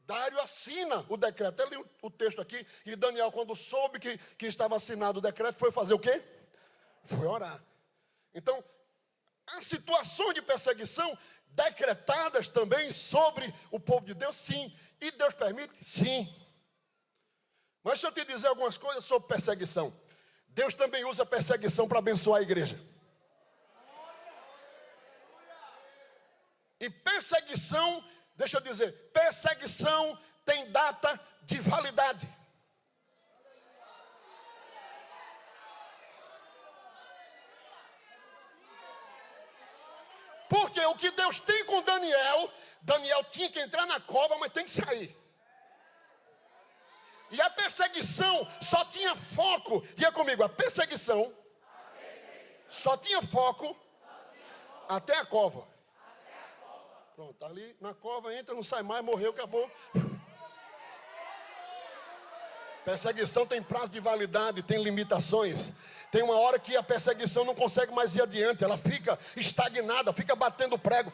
Dário assina o decreto. Eu li o texto aqui, e Daniel, quando soube que estava assinado o decreto, foi fazer o quê? Foi orar. Então, há situações de perseguição decretadas também sobre o povo de Deus, sim. E Deus permite? Sim. Mas deixa eu te dizer algumas coisas sobre perseguição. Deus também usa a perseguição para abençoar a igreja. E perseguição, deixa eu dizer, perseguição tem data de validade. Porque o que Deus tem com Daniel, Daniel tinha que entrar na cova, mas tem que sair. E a perseguição só tinha foco, diga comigo, a perseguição só tinha foco até a cova. Pronto, ali na cova entra, não sai mais, morreu, acabou. Perseguição tem prazo de validade, tem limitações. Tem uma hora que a perseguição não consegue mais ir adiante, ela fica estagnada, fica batendo prego,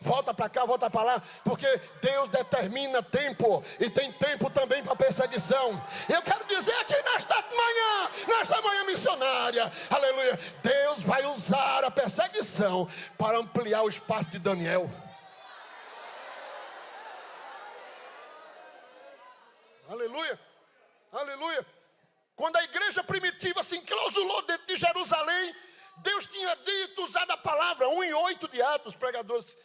volta para cá, volta para lá, porque Deus determina tempo, e tem tempo também para perseguição. Eu quero dizer aqui nesta manhã missionária, aleluia, Deus vai usar a perseguição para ampliar o espaço de Daniel. Aleluia, aleluia. Quando a igreja primitiva se enclausulou dentro de Jerusalém, Deus tinha dito, usado a palavra, 1:8 de Atos, os pregadores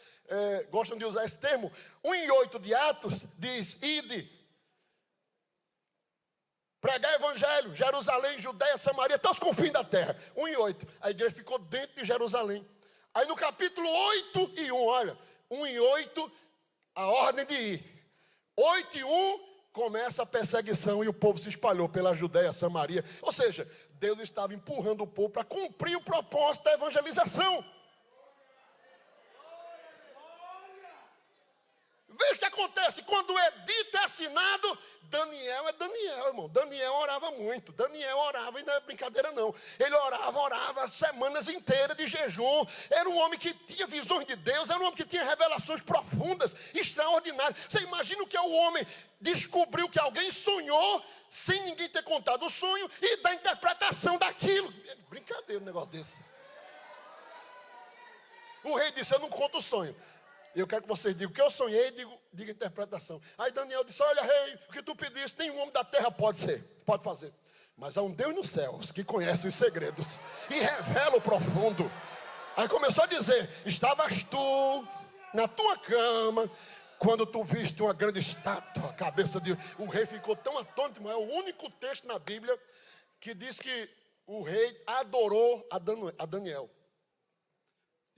gostam de usar esse termo, 1:8 de Atos, diz, ide, pregar evangelho, Jerusalém, Judeia, Samaria, até os confins da terra, 1:8, a igreja ficou dentro de Jerusalém. Aí no capítulo 8:1, olha, 1:8, a ordem de ir, 8:1, começa a perseguição e o povo se espalhou pela Judeia, Samaria. Ou seja, Deus estava empurrando o povo para cumprir o propósito da evangelização. Veja o que acontece, quando o edito é assinado, Daniel é Daniel, irmão. Daniel orava muito, Daniel orava, e não é brincadeira não. Ele orava semanas inteiras de jejum. Era um homem que tinha visões de Deus, era um homem que tinha revelações profundas, extraordinárias. Você imagina o que é o homem descobriu que alguém sonhou, sem ninguém ter contado o sonho, e da interpretação daquilo. É brincadeira um negócio desse. O rei disse, eu não conto o sonho. Eu quero que vocês digam o que eu sonhei, diga interpretação. Aí Daniel disse, olha rei, o que tu pediste, nenhum homem da terra pode fazer. Mas há um Deus nos céus que conhece os segredos e revela o profundo. Aí começou a dizer, estavas tu na tua cama, quando tu viste uma grande estátua, a cabeça de... O rei ficou tão atônito, mas é o único texto na Bíblia que diz que o rei adorou a Daniel.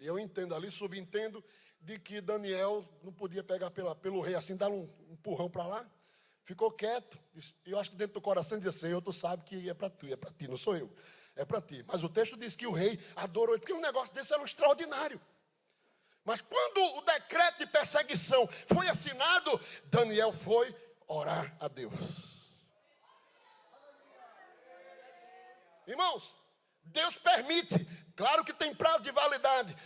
E eu entendo ali, subentendo, de que Daniel não podia pegar pelo rei assim, dar um empurrão para lá. Ficou quieto. E eu acho que dentro do coração dizia, Senhor, tu sabe que é para ti, não sou eu. É para ti. Mas o texto diz que o rei adorou, porque um negócio desse era um extraordinário. Mas quando o decreto de perseguição foi assinado, Daniel foi orar a Deus. Irmãos, Deus permite claro que tem prazo de validade,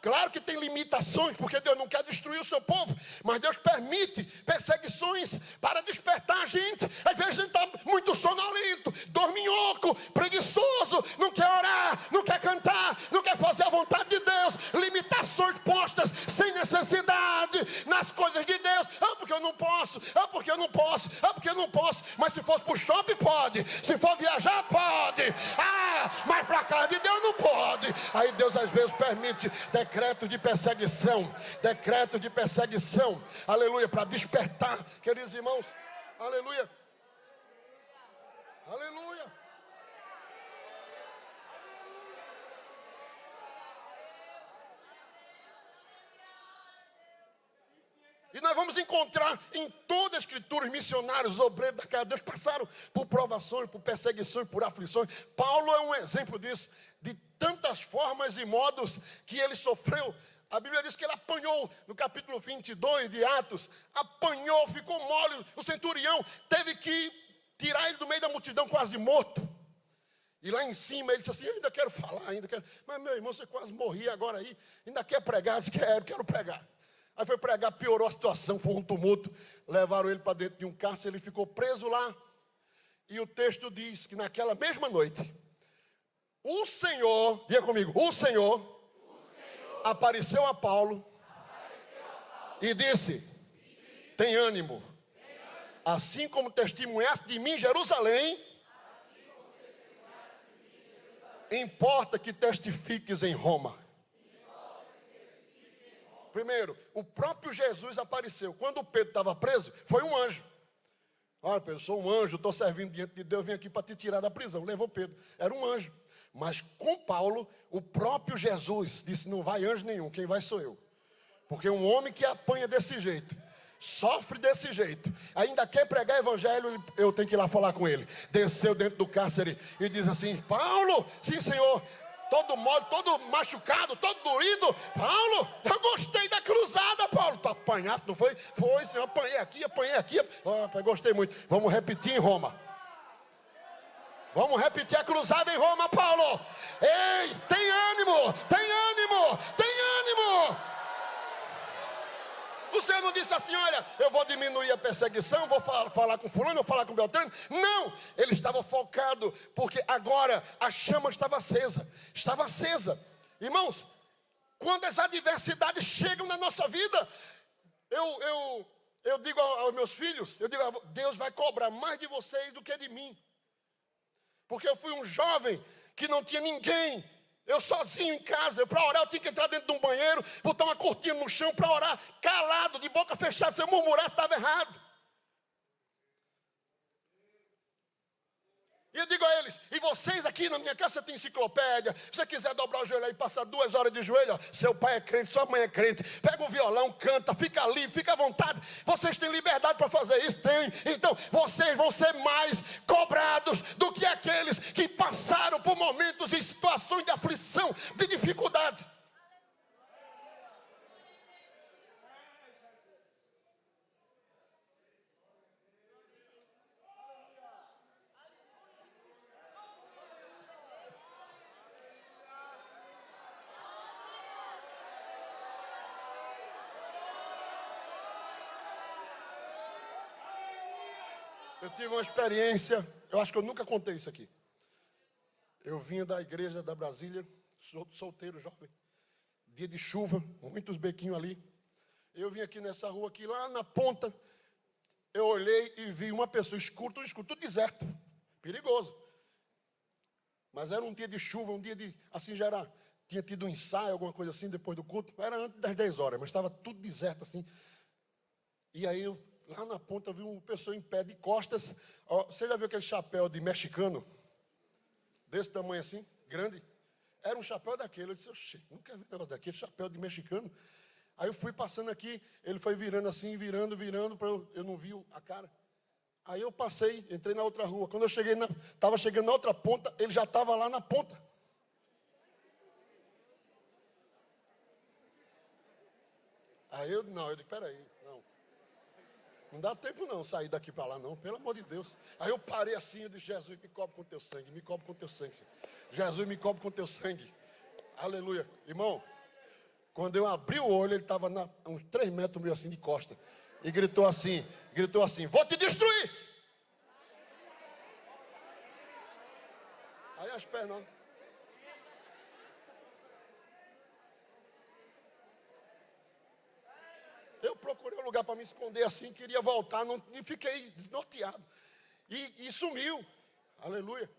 claro que tem limitações, porque Deus não quer destruir o seu povo, mas Deus permite perseguições para despertar a gente. Às vezes a gente está muito sonolento, dorminhoco, preguiçoso, não quer orar, não quer cantar, não quer fazer a vontade de Deus, limitações postas sem necessidade nas coisas de Deus. Porque eu não posso, porque eu não posso, porque eu não posso. Mas se for para o shopping, pode. Se for viajar, pode. Mas para a casa de Deus não pode. Aí Deus às vezes permite decreto de perseguição, aleluia, para despertar, queridos irmãos, aleluia, aleluia. E nós vamos encontrar em toda a Escritura, os missionários, os obreiros da casa de Deus passaram por provações, por perseguições, por aflições. Paulo é um exemplo disso, de tantas formas e modos que ele sofreu. A Bíblia diz que ele apanhou, no capítulo 22 de Atos, apanhou, ficou mole. O centurião teve que tirar ele do meio da multidão, quase morto. E lá em cima ele disse assim: ainda quero falar, ainda quero. Mas meu irmão, você quase morria agora aí, ainda quer pregar? Disse: quero pregar. Aí foi pregar, piorou a situação, foi um tumulto. Levaram ele para dentro de um cárcere, ele ficou preso lá. E o texto diz que naquela mesma noite, o Senhor, diga comigo, o Senhor apareceu a Paulo e disse: tem ânimo, assim como testemunhaste de mim em Jerusalém, importa que testifiques em Roma. Primeiro, o próprio Jesus apareceu. Quando Pedro estava preso, foi um anjo. Olha, Pedro, sou um anjo, estou servindo diante de Deus, vim aqui para te tirar da prisão. Levou Pedro, era um anjo. Mas com Paulo, o próprio Jesus disse: não vai anjo nenhum, quem vai sou eu. Porque um homem que apanha desse jeito, sofre desse jeito, ainda quer pregar evangelho, eu tenho que ir lá falar com ele. Desceu dentro do cárcere e diz assim: Paulo, sim senhor, todo mole, todo machucado, todo doído. Paulo, eu gostei da cruzada, Paulo. Tu apanhaste, não foi? Foi, senhor, apanhei aqui. Gostei muito. Vamos repetir em Roma. Vamos repetir a cruzada em Roma, Paulo. Ei, tem ânimo, tem ânimo, tem ânimo. O Senhor não disse assim: olha, eu vou diminuir a perseguição, vou falar com fulano, vou falar com Beltrano. Não, ele estava focado, porque agora a chama estava acesa. Estava acesa. Irmãos, quando as adversidades chegam na nossa vida, eu digo aos meus filhos, eu digo: Deus vai cobrar mais de vocês do que de mim. Porque eu fui um jovem que não tinha ninguém. Eu sozinho em casa, para orar eu tinha que entrar dentro de um banheiro, botar uma cortina no chão para orar, calado, de boca fechada. Se eu murmurasse, estava errado. E eu digo a eles: e vocês aqui na minha casa tem enciclopédia. Se você quiser dobrar o joelho aí e passar 2 horas de joelho, ó, seu pai é crente, sua mãe é crente, pega o violão, canta, fica livre, fica à vontade. Vocês têm liberdade para fazer isso? Tem. Então vocês vão ser mais cobrados do que aqueles que passaram por momentos e situações de aflição, de dificuldade. Eu tive uma experiência, eu acho que eu nunca contei isso aqui. Eu vinha da igreja da Brasília, solteiro, jovem, dia de chuva, muitos bequinhos ali. Eu vim aqui nessa rua, aqui lá na ponta, eu olhei e vi uma pessoa escuro, tudo deserto, perigoso. Mas era um dia de chuva, um dia de, assim já era, tinha tido um ensaio, alguma coisa assim, depois do culto. Era antes das 10 horas, mas estava tudo deserto assim. E aí eu, lá na ponta, vi uma pessoa em pé de costas. Ó, você já viu aquele chapéu de mexicano? Desse tamanho assim, grande. Era um chapéu daquele. Eu disse: oxe, nunca vi um negócio daquele, chapéu de mexicano. Aí eu fui passando aqui, ele foi virando assim, virando, para eu não vi a cara. Aí eu passei, entrei na outra rua. Quando eu cheguei, estava chegando na outra ponta, ele já estava lá na ponta. Aí eu disse: peraí, não dá tempo não, sair daqui para lá não, pelo amor de Deus. Aí eu parei assim, eu disse: Jesus, me cobre com teu sangue, me cobre com teu sangue. Jesus, me cobre com teu sangue. Aleluia. Irmão, quando eu abri o olho, ele estava a uns 3 metros meio assim de costa. E gritou assim, vou te destruir. Aí as pernas. Eu procurei um lugar para me esconder assim, queria voltar, não, e fiquei desnorteado. E sumiu. Aleluia.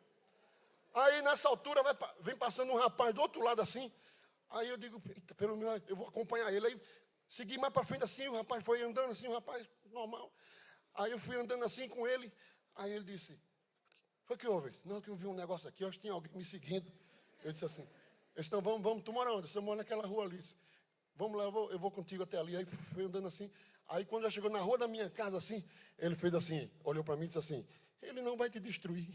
Aí nessa altura vem passando um rapaz do outro lado assim. Aí eu digo, pelo menos eu vou acompanhar ele. Aí segui mais para frente assim, o rapaz foi andando assim, um rapaz normal. Aí eu fui andando assim com ele. Aí ele disse, foi que houve? Não, que eu vi um negócio aqui, eu acho que tinha alguém me seguindo. Eu disse assim, então vamos, tu mora onde? Você mora naquela rua ali. Vamos lá, eu vou contigo até ali. Aí fui andando assim. Aí quando já chegou na rua da minha casa assim, ele fez assim, olhou para mim e disse assim, ele não vai te destruir.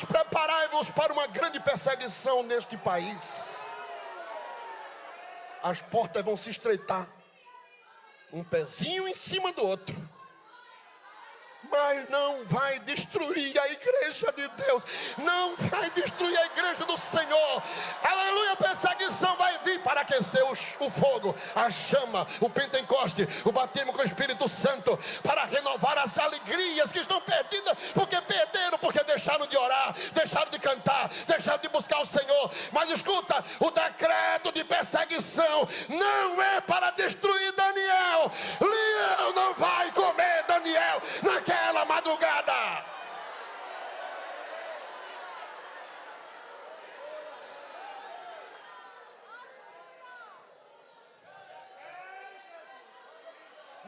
Preparai-vos para uma grande perseguição neste país. As portas vão se estreitar, um pezinho em cima do outro, mas não vai destruir a igreja de Deus, não vai destruir a igreja do Senhor. Aleluia, a perseguição vai vir para aquecer o fogo, a chama, o Pentecoste, o batismo com o Espírito Santo, para renovar as alegrias que estão perdidas, porque perderam, porque deixaram de orar, deixaram de cantar, deixaram de buscar o Senhor. Mas escuta, o decreto de perseguição não é para destruir Daniel. Leão não vai comer Daniel naquela madrugada.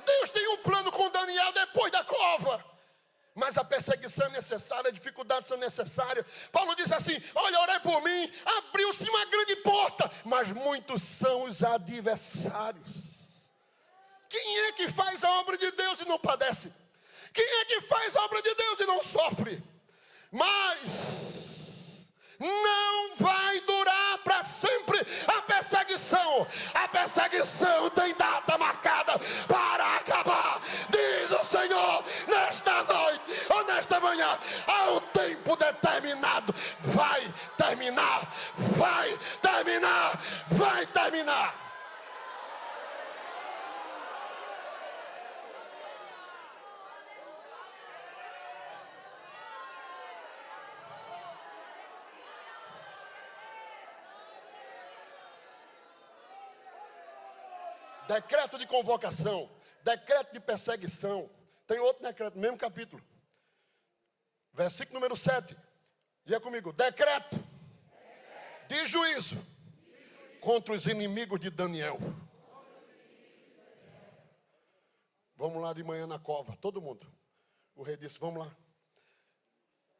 Deus tem um plano com Daniel depois da cova. Mas a perseguição é necessária, as dificuldades são necessárias. Paulo diz assim, olha, orei por mim, abriu-se uma grande porta, mas muitos são os adversários. Quem é que faz a obra de Deus e não padece? Quem é que faz a obra de Deus e não sofre? Mas não vai durar para sempre a perseguição. A perseguição tem data marcada para acabar. Diz o Senhor, nesta noite ou nesta manhã, há um tempo determinado. Vai terminar, vai terminar, vai terminar. Decreto de convocação, decreto de perseguição. Tem outro decreto, mesmo capítulo. Versículo número 7. Diga comigo, decreto de juízo contra os inimigos de Daniel. Vamos lá de manhã na cova, todo mundo. O rei disse, vamos lá.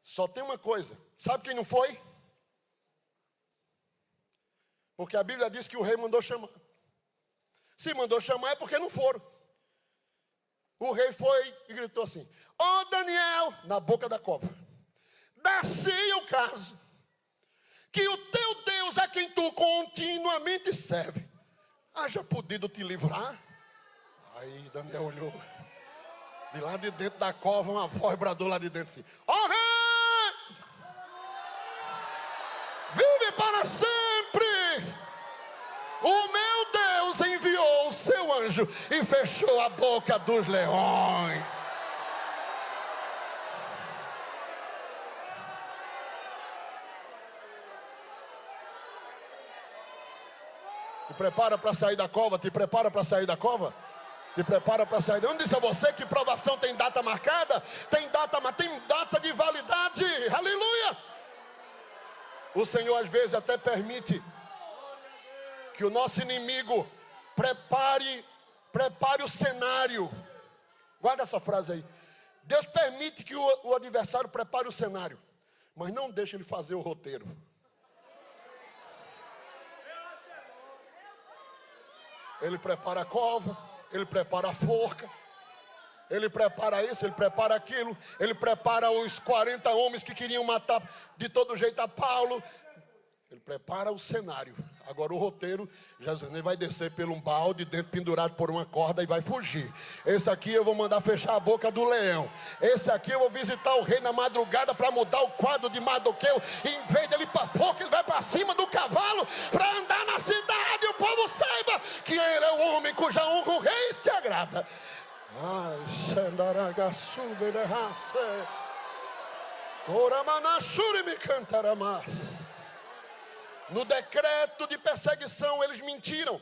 Só tem uma coisa, sabe quem não foi? Porque a Bíblia diz que o rei mandou chamar. Se mandou chamar é porque não foram. O rei foi e gritou assim, ó Daniel, na boca da cova, dá-se o caso que o teu Deus, a quem tu continuamente serve, haja podido te livrar. Aí Daniel olhou, de lá de dentro da cova, uma voz bradou lá de dentro assim, ó rei, vive para sempre. O meu Deus enviou o seu anjo e fechou a boca dos leões. Te prepara para sair da cova, te prepara para sair da cova. Te prepara para sair. Eu não disse a você que provação tem data marcada? Tem data de validade. Aleluia! O Senhor às vezes até permite que o nosso inimigo prepare o cenário. Guarda essa frase aí. Deus permite que o adversário prepare o cenário, mas não deixa ele fazer o roteiro. Ele prepara a cova, ele prepara a forca, ele prepara isso, ele prepara aquilo, ele prepara os 40 homens que queriam matar de todo jeito a Paulo. Ele prepara o cenário. Agora o roteiro, Jesus vai descer por um balde, dentro pendurado por uma corda e vai fugir. Esse aqui eu vou mandar fechar a boca do leão. Esse aqui eu vou visitar o rei na madrugada para mudar o quadro de Mardoqueu. E em vez dele ir para fogo, ele vai para cima do cavalo para andar na cidade. E o povo saiba que ele é o homem cuja honra o rei se agrada. Ai, Xandaragaçube de raça. Coramanachuri me cantaramás. No decreto de perseguição eles mentiram.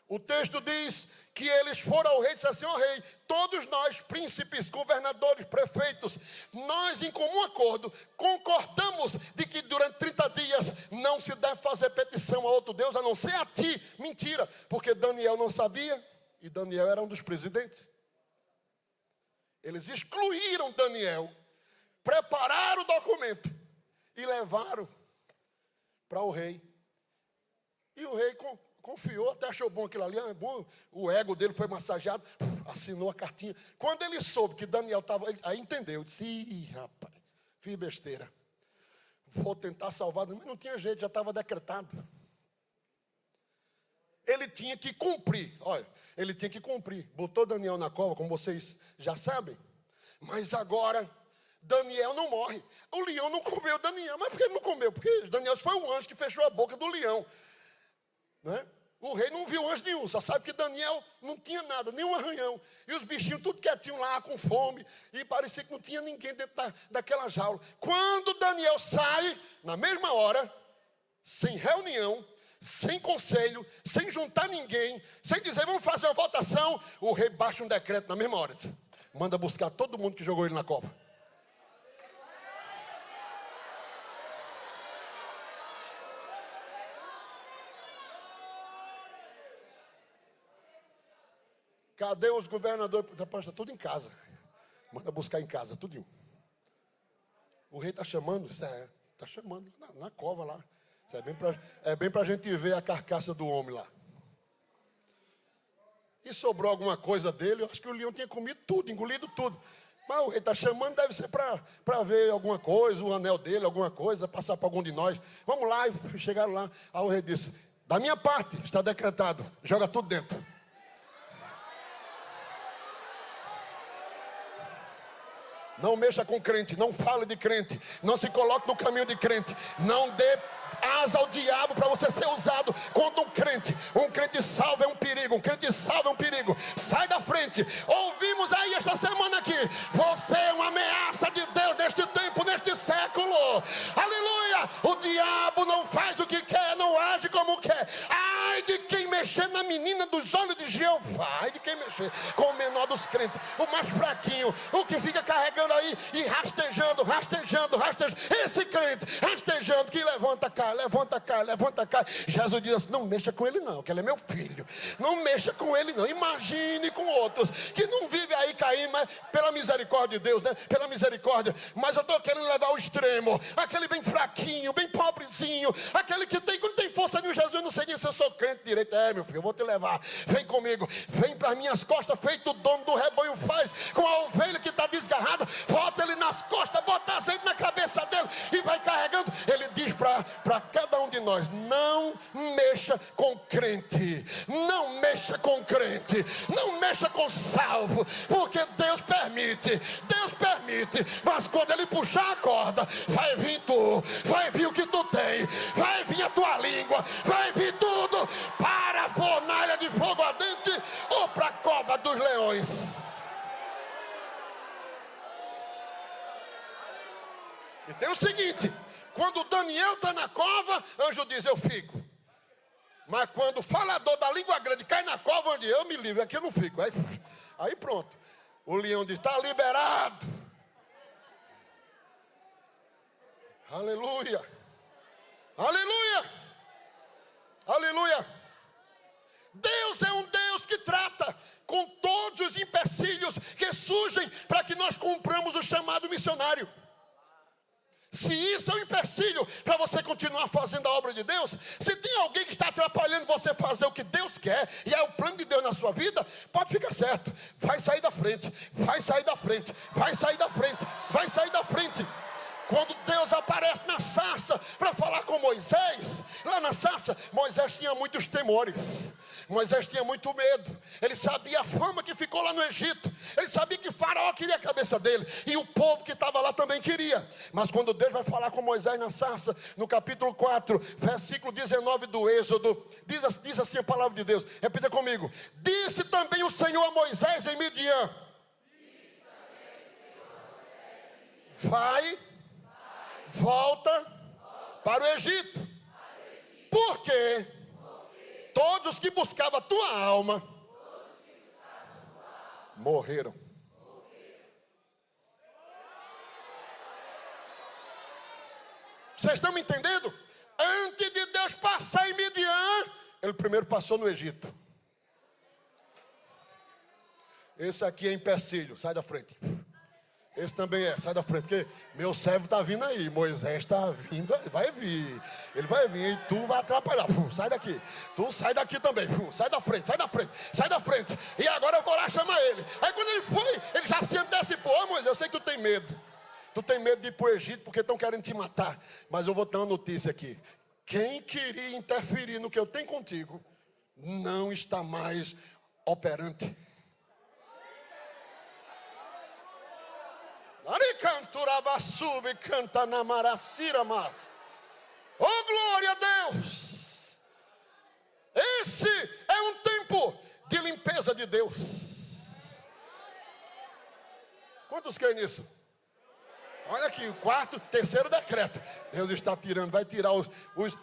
O texto diz que eles foram ao rei e disseram assim: ó rei, todos nós, príncipes, governadores, prefeitos, nós em comum acordo concordamos de que durante 30 dias não se deve fazer petição a outro Deus a não ser a ti. Mentira, porque Daniel não sabia e Daniel era um dos presidentes. Eles excluíram Daniel, prepararam o documento e levaram para o rei. E o rei confiou, até achou bom aquilo ali, bom, o ego dele foi massageado, assinou a cartinha. Quando ele soube que Daniel estava, aí entendeu, disse: ih, rapaz, fiz besteira, vou tentar salvar, mas não tinha jeito, já estava decretado. Ele tinha que cumprir, olha, ele tinha que cumprir. Botou Daniel na cova, como vocês já sabem, mas agora Daniel não morre. O leão não comeu Daniel. Mas por que ele não comeu? Porque Daniel foi o anjo que fechou a boca do leão, né? O rei não viu anjo nenhum, só sabe que Daniel não tinha nada, nenhum arranhão. E os bichinhos tudo quietinho lá, com fome. E parecia que não tinha ninguém dentro daquela jaula. Quando Daniel sai, na mesma hora, sem reunião, sem conselho, sem juntar ninguém, sem dizer vamos fazer uma votação, o rei baixa um decreto na mesma hora. Manda buscar todo mundo que jogou ele na cova. Cadê os governadores? Está tudo em casa. Manda buscar em casa, tudinho. O rei está chamando, está chamando na cova lá. Isso é bem para a gente ver a carcaça do homem lá. E sobrou alguma coisa dele, eu acho que o leão tinha comido tudo, engolido tudo. Mas o rei está chamando, deve ser para ver alguma coisa, o anel dele, alguma coisa, passar para algum de nós. Vamos lá, e chegaram lá. Aí o rei disse: da minha parte, está decretado, joga tudo dentro. Não mexa com crente, não fale de crente, não se coloque no caminho de crente, não dê asa ao diabo para você ser usado contra um crente. Um crente salvo é um perigo, um crente salvo é um perigo. Sai da frente. Ouvimos aí esta semana aqui: você é uma ameaça de Deus neste tempo, neste século. Aleluia! O diabo não faz o que quer, não age como quer. Ai de quem mexer na menina dos olhos de Jeová. Ai de quem mexer com o menor dos crentes, o mais fraquinho, o que fica carregando aí e rastejando. Esse crente rastejando, que levanta, cai. Jesus diz assim: não mexa com ele não, que ele é meu filho. Não mexa com ele não. Imagine com outros que não vivem aí caindo, mas pela misericórdia de Deus, né? Pela misericórdia. Mas eu estou querendo levar ao extremo aquele bem fraquinho, bem pobrezinho, aquele que não tem força nenhuma. Jesus, eu não sei nem se eu sou crente direito. Meu filho, eu vou te levar. Vem comigo, vem para as minhas costas, feito o dono do rebanho faz com a ovelha que está desgarrada. Bota ele nas costas, bota azeite na cabeça dele e vai carregando. Ele diz para cada um de nós: não mexa com crente, não mexa com crente, não mexa com salvo, porque Deus permite, mas quando ele puxar a corda, vai vir tu, vai vir o que tu tem, vai vir a tua língua, vai vir tudo para a fornalha de fogo ardente ou para a cova dos leões. E tem o seguinte: quando Daniel está na cova, anjo diz: eu fico. Mas quando o falador da língua grande cai na cova, onde eu me livro, aqui eu não fico. Aí pronto. O leão diz: está liberado. Aleluia. Aleluia. Aleluia. Deus é um Deus que trata com todos os empecilhos que surgem para que nós cumpramos o chamado missionário. Se isso é um empecilho para você continuar fazendo a obra de Deus, se tem alguém que está atrapalhando você fazer o que Deus quer, e é o plano de Deus na sua vida, pode ficar certo, vai sair da frente, vai sair da frente, vai sair da frente, vai sair da frente. Quando Deus aparece na sarça para falar com Moisés, lá na sarça, Moisés tinha muitos temores. Moisés tinha muito medo. Ele sabia a fama que ficou lá no Egito. Ele sabia que Faraó queria a cabeça dele. E o povo que estava lá também queria. Mas quando Deus vai falar com Moisés na sarça, no capítulo 4, versículo 19 do Êxodo, diz assim a palavra de Deus. Repita comigo. Disse também o Senhor a Moisés em Midian: vai, volta para o Egito. Por quê? Todos os que buscavam a tua alma morreram. Vocês estão me entendendo? Antes de Deus passar em Midian, ele primeiro passou no Egito. Esse aqui é empecilho, sai da frente. Esse também é, sai da frente, porque meu servo está vindo aí, Moisés está vindo, vai vir, ele vai vir, e tu vai atrapalhar, sai daqui, tu sai daqui também, sai da frente, sai da frente, sai da frente, e agora eu vou lá chamar ele. Aí quando ele foi, ele já se antecipou: ô Moisés, eu sei que tu tem medo de ir para o Egito porque estão querendo te matar, mas eu vou dar uma notícia aqui: quem queria interferir no que eu tenho contigo, não está mais operante. Oh, glória a Deus! Esse é um tempo de limpeza de Deus. Quantos creem nisso? Olha aqui, o quarto, terceiro decreto. Deus está tirando, vai tirar os...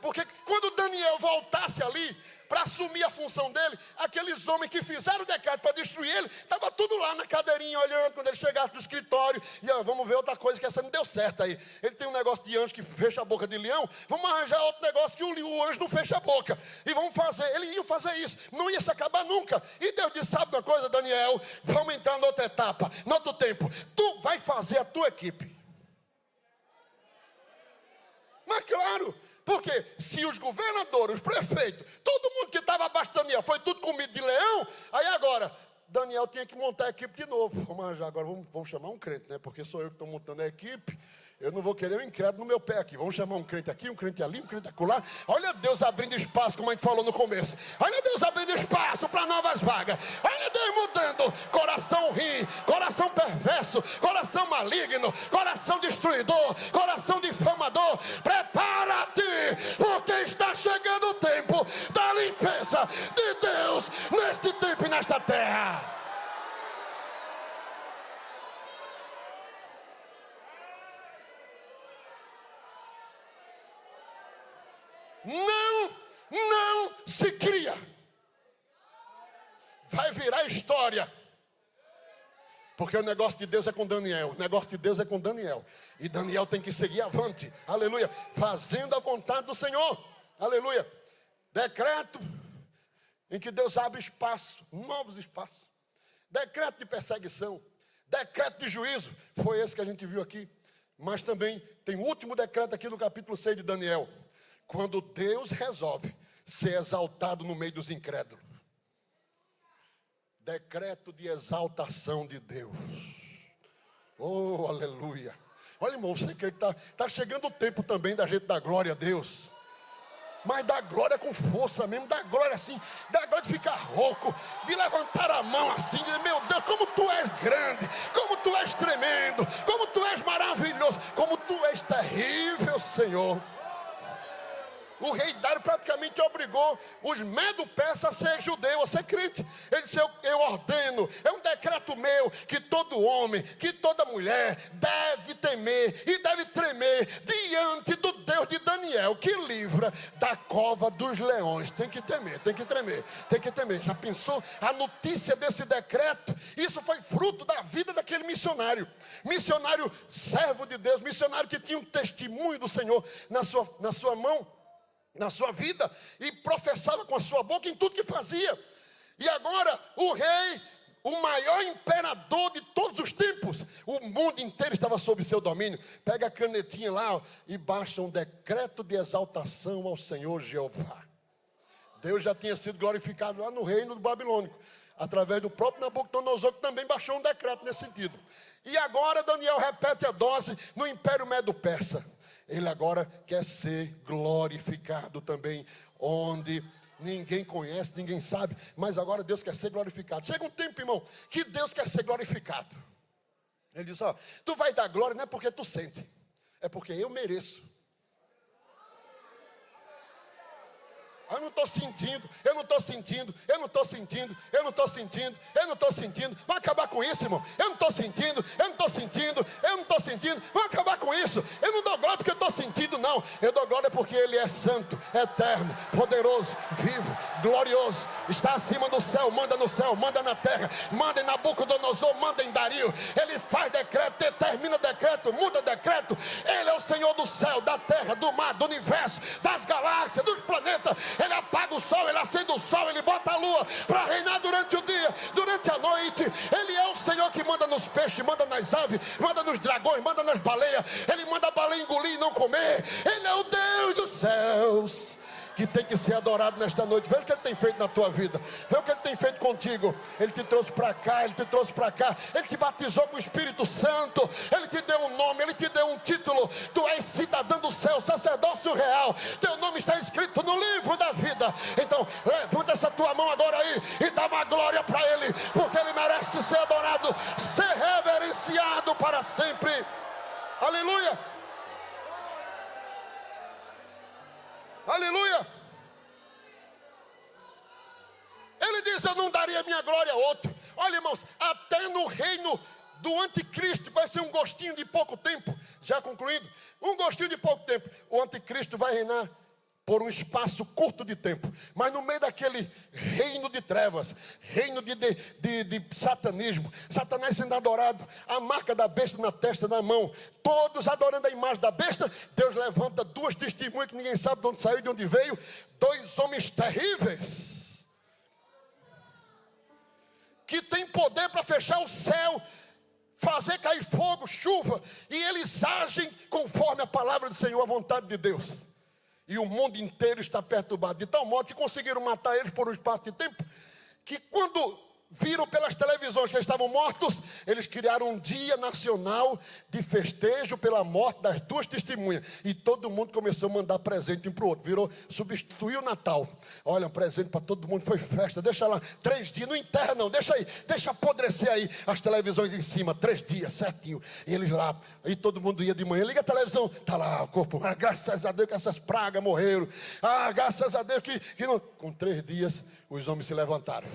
Porque quando Daniel voltasse ali para assumir a função dele, aqueles homens que fizeram o decreto para destruir ele, estava tudo lá na cadeirinha olhando. Quando ele chegasse no escritório, e vamos ver outra coisa, que essa não deu certo aí. Ele tem um negócio de anjo que fecha a boca de leão, vamos arranjar outro negócio que o anjo não fecha a boca. E vamos fazer, ele ia fazer isso, não ia se acabar nunca. E Deus disse: sabe uma coisa, Daniel, vamos entrar noutra etapa, noutro tempo. Tu vai fazer a tua equipe. Mas claro, porque se os governadores, os prefeitos, todo mundo que estava abaixo de Daniel foi tudo comido de leão, aí agora Daniel tinha que montar a equipe de novo. Agora vamos chamar um crente, né? Porque sou eu que estou montando a equipe. Eu não vou querer um incrédulo no meu pé aqui. Vamos chamar um crente aqui, um crente ali, um crente acolá. Olha Deus abrindo espaço, como a gente falou no começo. Olha Deus abrindo espaço para novas vagas. Olha Deus mudando. Coração ruim, coração perverso, coração maligno, coração destruidor, coração difamador. Prepara-te, porque está chegando o tempo da limpeza de Deus neste tempo e nesta terra. Não se cria. Vai virar história. Porque o negócio de Deus é com Daniel. O negócio de Deus é com Daniel. E Daniel tem que seguir avante. Aleluia. Fazendo a vontade do Senhor. Aleluia. Decreto em que Deus abre espaço, novos espaços. Decreto de perseguição. Decreto de juízo. Foi esse que a gente viu aqui. Mas também tem o último decreto aqui no capítulo 6 de Daniel. Quando Deus resolve ser exaltado no meio dos incrédulos. Decreto de exaltação de Deus. Oh, aleluia. Olha, irmão, você crê que está chegando o tempo também da gente dar glória a Deus. Mas dá glória com força mesmo, dá glória assim, dá glória de ficar rouco, de levantar a mão assim, de dizer: meu Deus, como tu és grande, como tu és tremendo, como tu és maravilhoso, como tu és terrível, Senhor. O rei Dário praticamente obrigou os medo-persas a ser judeu, a ser crente. Ele disse: eu ordeno, é um decreto meu, que todo homem, que toda mulher deve temer e deve tremer diante do Deus de Daniel, que livra da cova dos leões. Tem que temer, tem que tremer, tem que temer. Já pensou a notícia desse decreto? Isso foi fruto da vida daquele missionário. Missionário servo de Deus, missionário que tinha um testemunho do Senhor na sua mão, na sua vida, e professava com a sua boca em tudo que fazia. E agora o rei, o maior imperador de todos os tempos, o mundo inteiro estava sob seu domínio. Pega a canetinha lá e baixa um decreto de exaltação ao Senhor Jeová. Deus já tinha sido glorificado lá no reino do babilônico. através do próprio Nabucodonosor, que também baixou um decreto nesse sentido. E agora Daniel repete a dose no Império Medo-Persa. Ele agora quer ser glorificado também, onde ninguém conhece, ninguém sabe, mas agora Deus quer ser glorificado. Chega um tempo, irmão, que Deus quer ser glorificado. Ele diz, ó, tu vai dar glória não é porque tu sente, é porque eu mereço. Eu não estou sentindo, eu não estou sentindo, eu não estou sentindo, eu não estou sentindo, eu não estou sentindo. Vai acabar com isso, irmão. Eu não estou sentindo, eu não estou sentindo, eu não estou sentindo. Vai acabar com isso. Eu não dou glória porque eu estou sentindo, não. Eu dou glória porque Ele é santo, eterno, poderoso, vivo, glorioso. Está acima do céu, manda no céu, manda na terra, manda em Nabucodonosor, manda em Dario. Ele faz decreto, determina decreto, muda decreto. Ele é o Senhor do céu, da terra, do mar, do universo, das galáxias, dos planetas. Ele apaga o sol, Ele acende o sol, Ele bota a lua para reinar durante o dia, durante a noite. Ele é o Senhor que manda nos peixes, manda nas aves, manda nos dragões, manda nas baleias. Ele manda a baleia engolir e não comer. Ele é o Deus dos céus, que tem que ser adorado nesta noite. Veja o que Ele tem feito na tua vida, veja o que Ele tem feito contigo. Ele te trouxe para cá, Ele te trouxe para cá, Ele te batizou com o Espírito Santo, Ele te deu um nome, Ele te deu um título. Tu és cidadão do céu, sacerdócio real. Teu nome está escrito no livro da vida. Então levanta essa tua mão agora aí e dá uma glória para Ele, porque Ele merece ser adorado, ser reverenciado para sempre. Aleluia. Aleluia. Ele diz, eu não daria minha glória a outro. Olha, irmãos, até no reino do anticristo vai ser um gostinho de pouco tempo. Já concluindo, um gostinho de pouco tempo. O anticristo vai reinar por um espaço curto de tempo, mas no meio daquele reino de trevas, reino de satanismo, Satanás sendo adorado, a marca da besta na testa, na mão, todos adorando a imagem da besta. Deus levanta duas testemunhas que ninguém sabe de onde saiu, de onde veio, dois homens terríveis, que têm poder para fechar o céu, fazer cair fogo, chuva, e eles agem conforme a palavra do Senhor, a vontade de Deus. E o mundo inteiro está perturbado, de tal modo que conseguiram matar eles por um espaço de tempo, que quando viram pelas televisões que eles estavam mortos, eles criaram um dia nacional de festejo pela morte das duas testemunhas. E todo mundo começou a mandar presente um para o outro, substituiu o Natal. Olha, um presente para todo mundo, foi festa, deixa lá 3 dias, não enterra não, deixa aí, deixa apodrecer aí as televisões em cima, 3 dias, certinho. E eles lá, aí todo mundo ia de manhã, liga a televisão, está lá o corpo, graças a Deus que essas pragas morreram, graças a Deus que não. Com 3 dias, os homens se levantaram.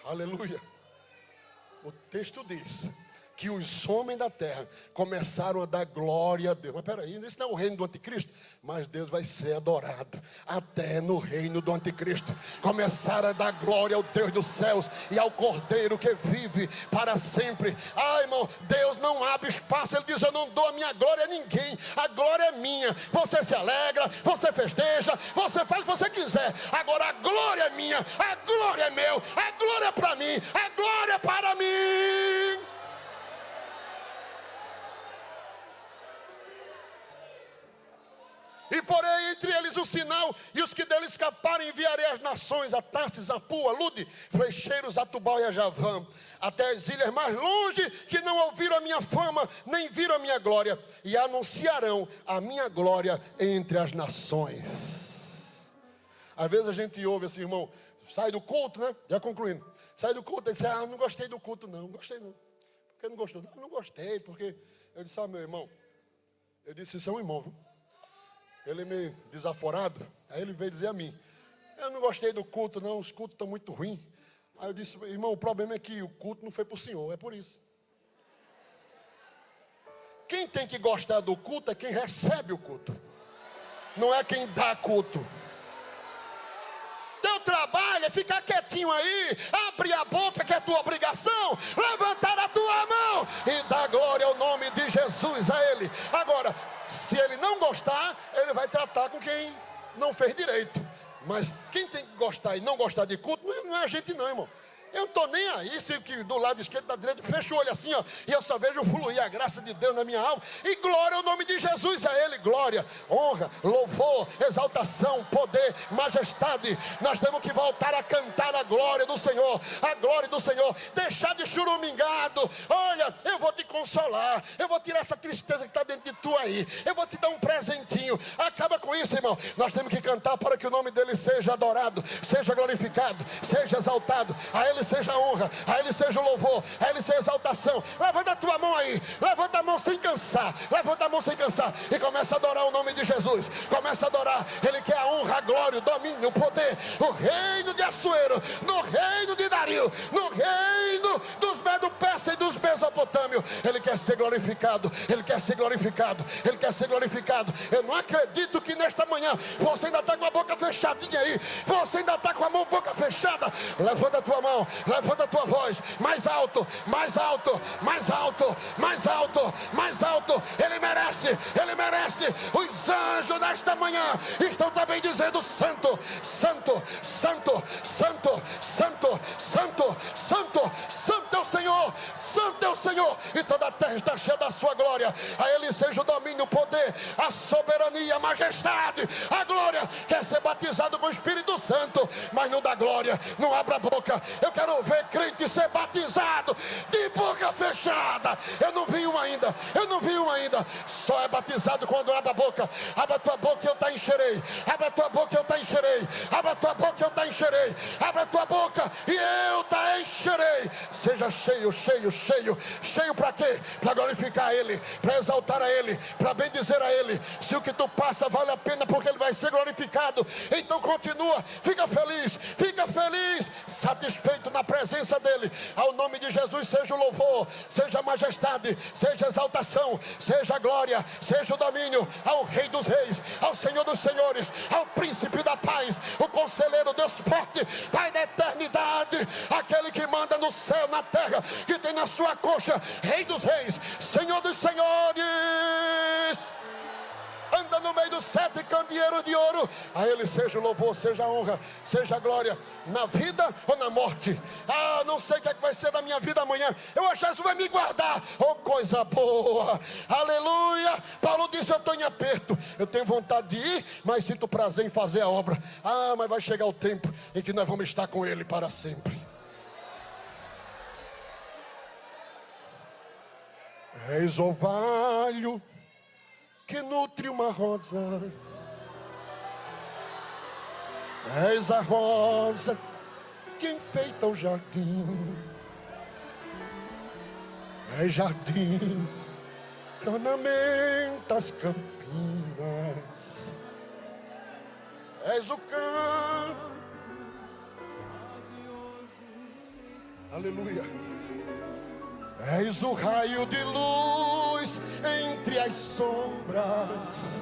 Aleluia. O texto diz que os homens da terra começaram a dar glória a Deus. Mas peraí, isso não é o reino do anticristo? Mas Deus vai ser adorado até no reino do anticristo. Começaram a dar glória ao Deus dos céus e ao Cordeiro que vive para sempre. Irmão, Deus não abre espaço. Ele diz, eu não dou a minha glória a ninguém, a glória é minha. Você se alegra, você festeja, você faz o que você quiser. Agora a glória é minha, a glória é meu, a glória é para mim, a glória é para mim. E porém entre eles o sinal, e os que dele escaparem enviarei às nações, a Tarsis, a Pua, a Lude, flecheiros, a Tubal e a Javã, até as ilhas mais longe, que não ouviram a minha fama, nem viram a minha glória, e anunciarão a minha glória entre as nações. Às vezes a gente ouve assim, irmão, sai do culto, né? Já concluindo, sai do culto, e diz, não gostei do culto não, gostei não. Por que não gostou? Não gostei, porque eu disse, meu irmão, eu disse, isso é um irmão, viu? Ele é meio desaforado, aí ele veio dizer a mim, eu não gostei do culto não, os cultos estão muito ruins. Aí eu disse, irmão, o problema é que o culto não foi para o senhor, é por isso. Quem tem que gostar do culto é quem recebe o culto, não é quem dá culto. Teu trabalho é ficar quietinho aí, abre a boca que é tua obrigação, levantar a tua mão e dar glória ao nome de Jesus a Ele. Agora, se ele não gostar, ele vai tratar com quem não fez direito. Mas quem tem que gostar e não gostar de culto, não é a gente não, irmão. Eu não estou nem aí se que do lado esquerdo, da direita, fecha o olho assim, ó, e eu só vejo fluir a graça de Deus na minha alma. E glória ao nome de Jesus, a Ele, glória, honra, louvor, exaltação, poder, majestade. Nós temos que voltar a cantar a glória do Senhor, a glória do Senhor. Deixar de churumingado. Olha, eu vou te consolar, eu vou tirar essa tristeza que está dentro de tu aí, eu vou te dar um presentinho. Acaba com isso, irmão. Nós temos que cantar para que o nome dele seja adorado, seja glorificado, seja exaltado. A Ele seja a honra, a Ele seja o louvor, a Ele seja a exaltação. Levanta a tua mão aí, levanta a mão sem cansar, levanta a mão sem cansar e começa a adorar o nome de Jesus. Começa a adorar. Ele quer a honra, a glória, o domínio, o poder, o reino de Assuero, no reino de Dario, no reino dos Medo-Persa e dos Mesopotâmios. Ele quer ser glorificado, Ele quer ser glorificado, Ele quer ser glorificado. Eu não acredito que nesta manhã você ainda está com a boca fechadinha aí, você ainda está com a mão boca fechada. Levanta a tua mão, levanta a tua voz, mais alto, mais alto, mais alto, mais alto, mais alto. Ele merece, Ele merece. Os anjos nesta manhã estão também dizendo: santo, santo, santo, santo, santo, santo, santo, santo é o Senhor, santo é o Senhor. E toda a terra está cheia da sua glória. A Ele seja o domínio, o poder, a soberania, a majestade, a glória. Quer ser batizado com o Espírito Santo, mas não dá glória, não abra a boca. Eu quero ver crente ser batizado de boca fechada. Eu não vi um ainda, eu não vi um ainda. Só é batizado quando abre a boca. Abra a tua boca e eu te encherei. Abra a tua boca e eu te encherei. Abra a tua boca e eu te encherei. Abra a tua boca e eu te encherei. Seja cheio, cheio, cheio. Cheio para quê? Para glorificar a Ele, para exaltar a Ele, para bendizer a Ele. Se o que tu passa vale a pena, porque Ele vai ser glorificado, então continua, fica feliz, satisfeito na presença dEle. Ao nome de Jesus seja o louvor, seja a majestade, seja a exaltação, seja a glória, seja o domínio ao Rei dos Reis, ao Senhor dos Senhores, ao Príncipe da Paz, o Conselheiro, Deus forte, Pai da eternidade, aquele que manda no céu, na terra, que tem na sua coxa, Rei dos Reis, Senhor dos Senhores. Anda no meio dos 7 candeeiros de ouro. A Ele seja o louvor, seja a honra, seja a glória, na vida ou na morte. Ah, não sei o que é que vai ser da minha vida amanhã. Eu acho que Jesus vai me guardar. Oh, coisa boa, aleluia. Paulo disse: eu estou em aperto, eu tenho vontade de ir, mas sinto prazer em fazer a obra. Ah, mas vai chegar o tempo em que nós vamos estar com Ele para sempre. Eis o orvalho que nutre uma rosa, és a rosa que enfeita o jardim, és jardim que ornamenta as campinas, és o campo, aleluia. És o raio de luz entre as sombras.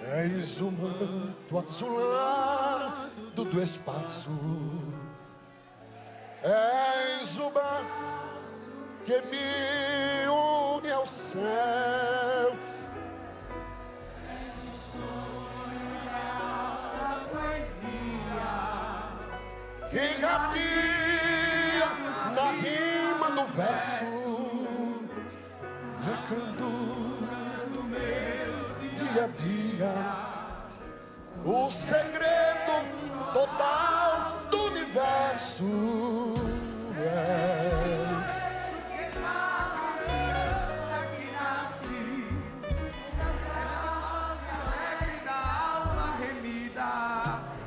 És o manto azulado do espaço. És o braço que me une ao céu. Que rabia na rima do verso, na candura do meu dia a dia, o segredo total do universo.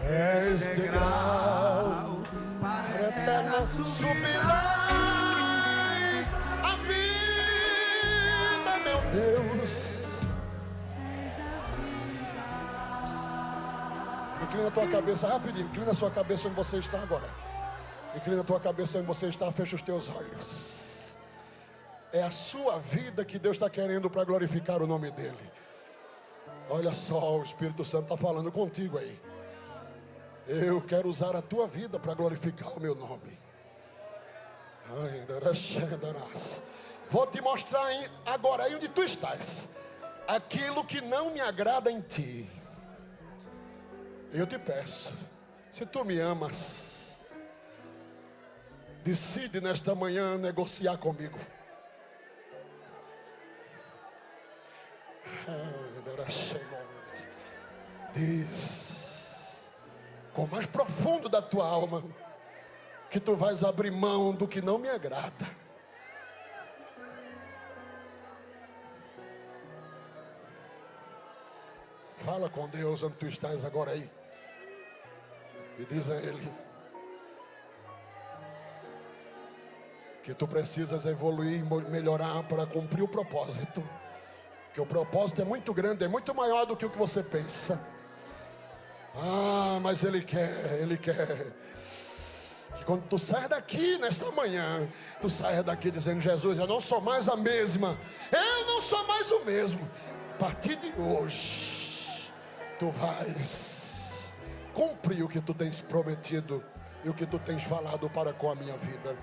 És degrau para eterna subida, a vida, meu Deus. Inclina a tua cabeça rapidinho, inclina a sua cabeça onde você está agora. Inclina a tua cabeça onde você está, fecha os teus olhos. É a sua vida que Deus está querendo para glorificar o nome dEle. Olha só, o Espírito Santo está falando contigo aí. Eu quero usar a tua vida para glorificar o meu nome. Vou te mostrar agora aí onde tu estás. aquilo que não me agrada em ti. Eu te peço, se tu me amas, decide nesta manhã negociar comigo. Diz com o mais profundo da tua alma que tu vais abrir mão do que não me agrada. Fala com Deus onde tu estás agora aí. E diz a Ele que tu precisas evoluir e melhorar para cumprir o propósito. Que o propósito é muito grande, é muito maior do que o que você pensa. Ah, mas Ele quer que quando tu saia daqui nesta manhã, tu saia daqui dizendo: Jesus, eu não sou mais a mesma, eu não sou mais o mesmo. A partir de hoje, tu vais cumprir o que tu tens prometido e o que tu tens falado para com a minha vida.